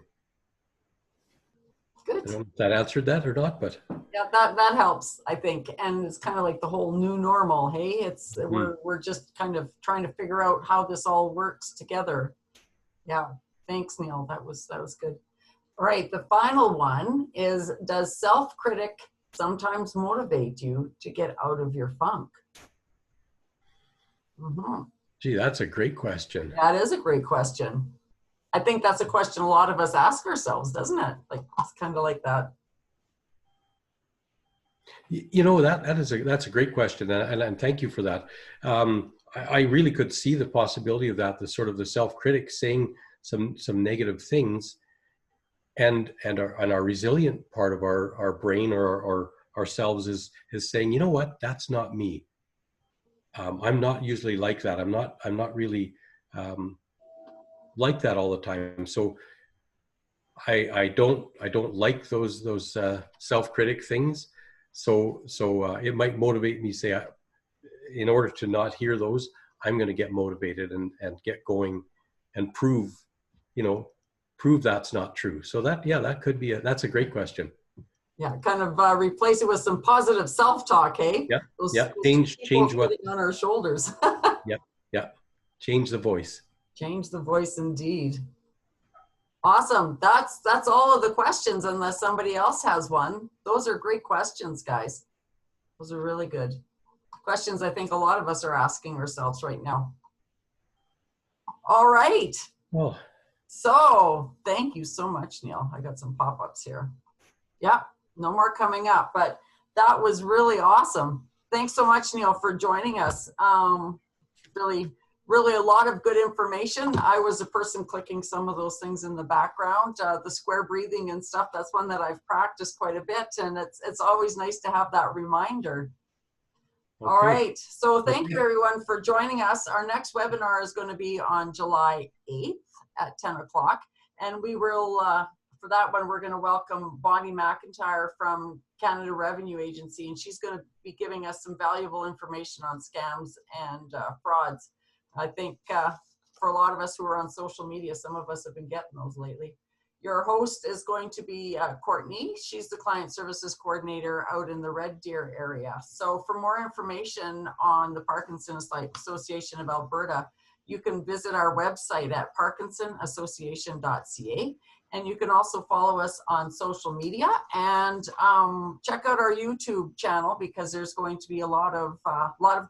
Good. I don't know if that answered that or not, but Yeah, that helps, I think. And it's kind of like the whole new normal. Hey, it's we're just kind of trying to figure out how this all works together. Yeah. Thanks, Neil. That was good. All right. The final one is, does self-critic sometimes motivate you to get out of your funk? Mm-hmm. gee, that's a great question. That is a great question. I think that's a question a lot of us ask ourselves, doesn't it? Like, it's kind of like that. You know, that's a great question, and thank you for that. I really could see the possibility of that, the sort of the self-critic saying some negative things, and our resilient part of our brain or ourselves is saying, you know what, that's not me. I'm not usually like that. I'm not really like that all the time. So I don't like those self-critic things. So it might motivate me, say, in order to not hear those, I'm going to get motivated and get going and you know, prove that's not true. So that could be that's a great question. Yeah, kind of replace it with some positive self-talk, hey? Yeah, yeah. Those two people Change what? sitting on our shoulders. Yeah, yeah. Change the voice. Change the voice indeed. Awesome. That's all of the questions, unless somebody else has one. Those are great questions, guys. Those are really good questions. I think a lot of us are asking ourselves right now. All right. Oh, So thank you so much, Neil. I got some pop-ups here. Yeah, no more coming up, but that was really awesome. Thanks so much, Neil, for joining us. Really a lot of good information. I was a person clicking some of those things in the background, the square breathing and stuff. That's one that I've practiced quite a bit, and it's always nice to have that reminder. okay. All right, so thank you everyone for joining us. Our next webinar is going to be on July 8th at 10 o'clock, and we will, for that one, we're going to welcome Bonnie McIntyre from Canada Revenue Agency, and she's going to be giving us some valuable information on scams and frauds. I think for a lot of us who are on social media, some of us have been getting those lately. Your host is going to be Courtney. She's the Client Services Coordinator out in the Red Deer area. So for more information on the Parkinson's Association of Alberta, you can visit our website at parkinsonassociation.ca. And you can also follow us on social media and check out our YouTube channel, because there's going to be a lot of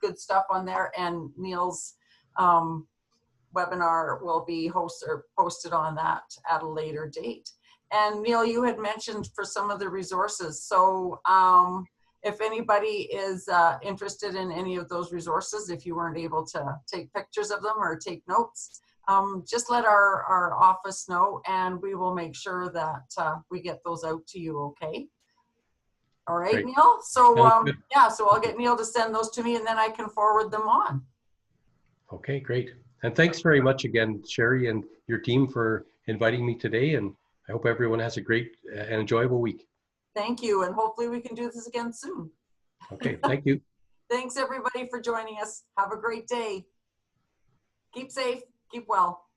good stuff on there. And Neil's webinar will be posted on that at a later date. And Neil, you had mentioned for some of the resources. So if anybody is interested in any of those resources, if you weren't able to take pictures of them or take notes, just let our office know, and we will make sure that we get those out to you, okay? All right, Great. Neil? So yeah, so I'll get Neil to send those to me, and then I can forward them on. Okay, great. And thanks very much again, Sherry, and your team for inviting me today. And I hope everyone has a great and enjoyable week. Thank you. And hopefully we can do this again soon. Okay, thank you. Thanks everybody for joining us. Have a great day. Keep safe, keep well.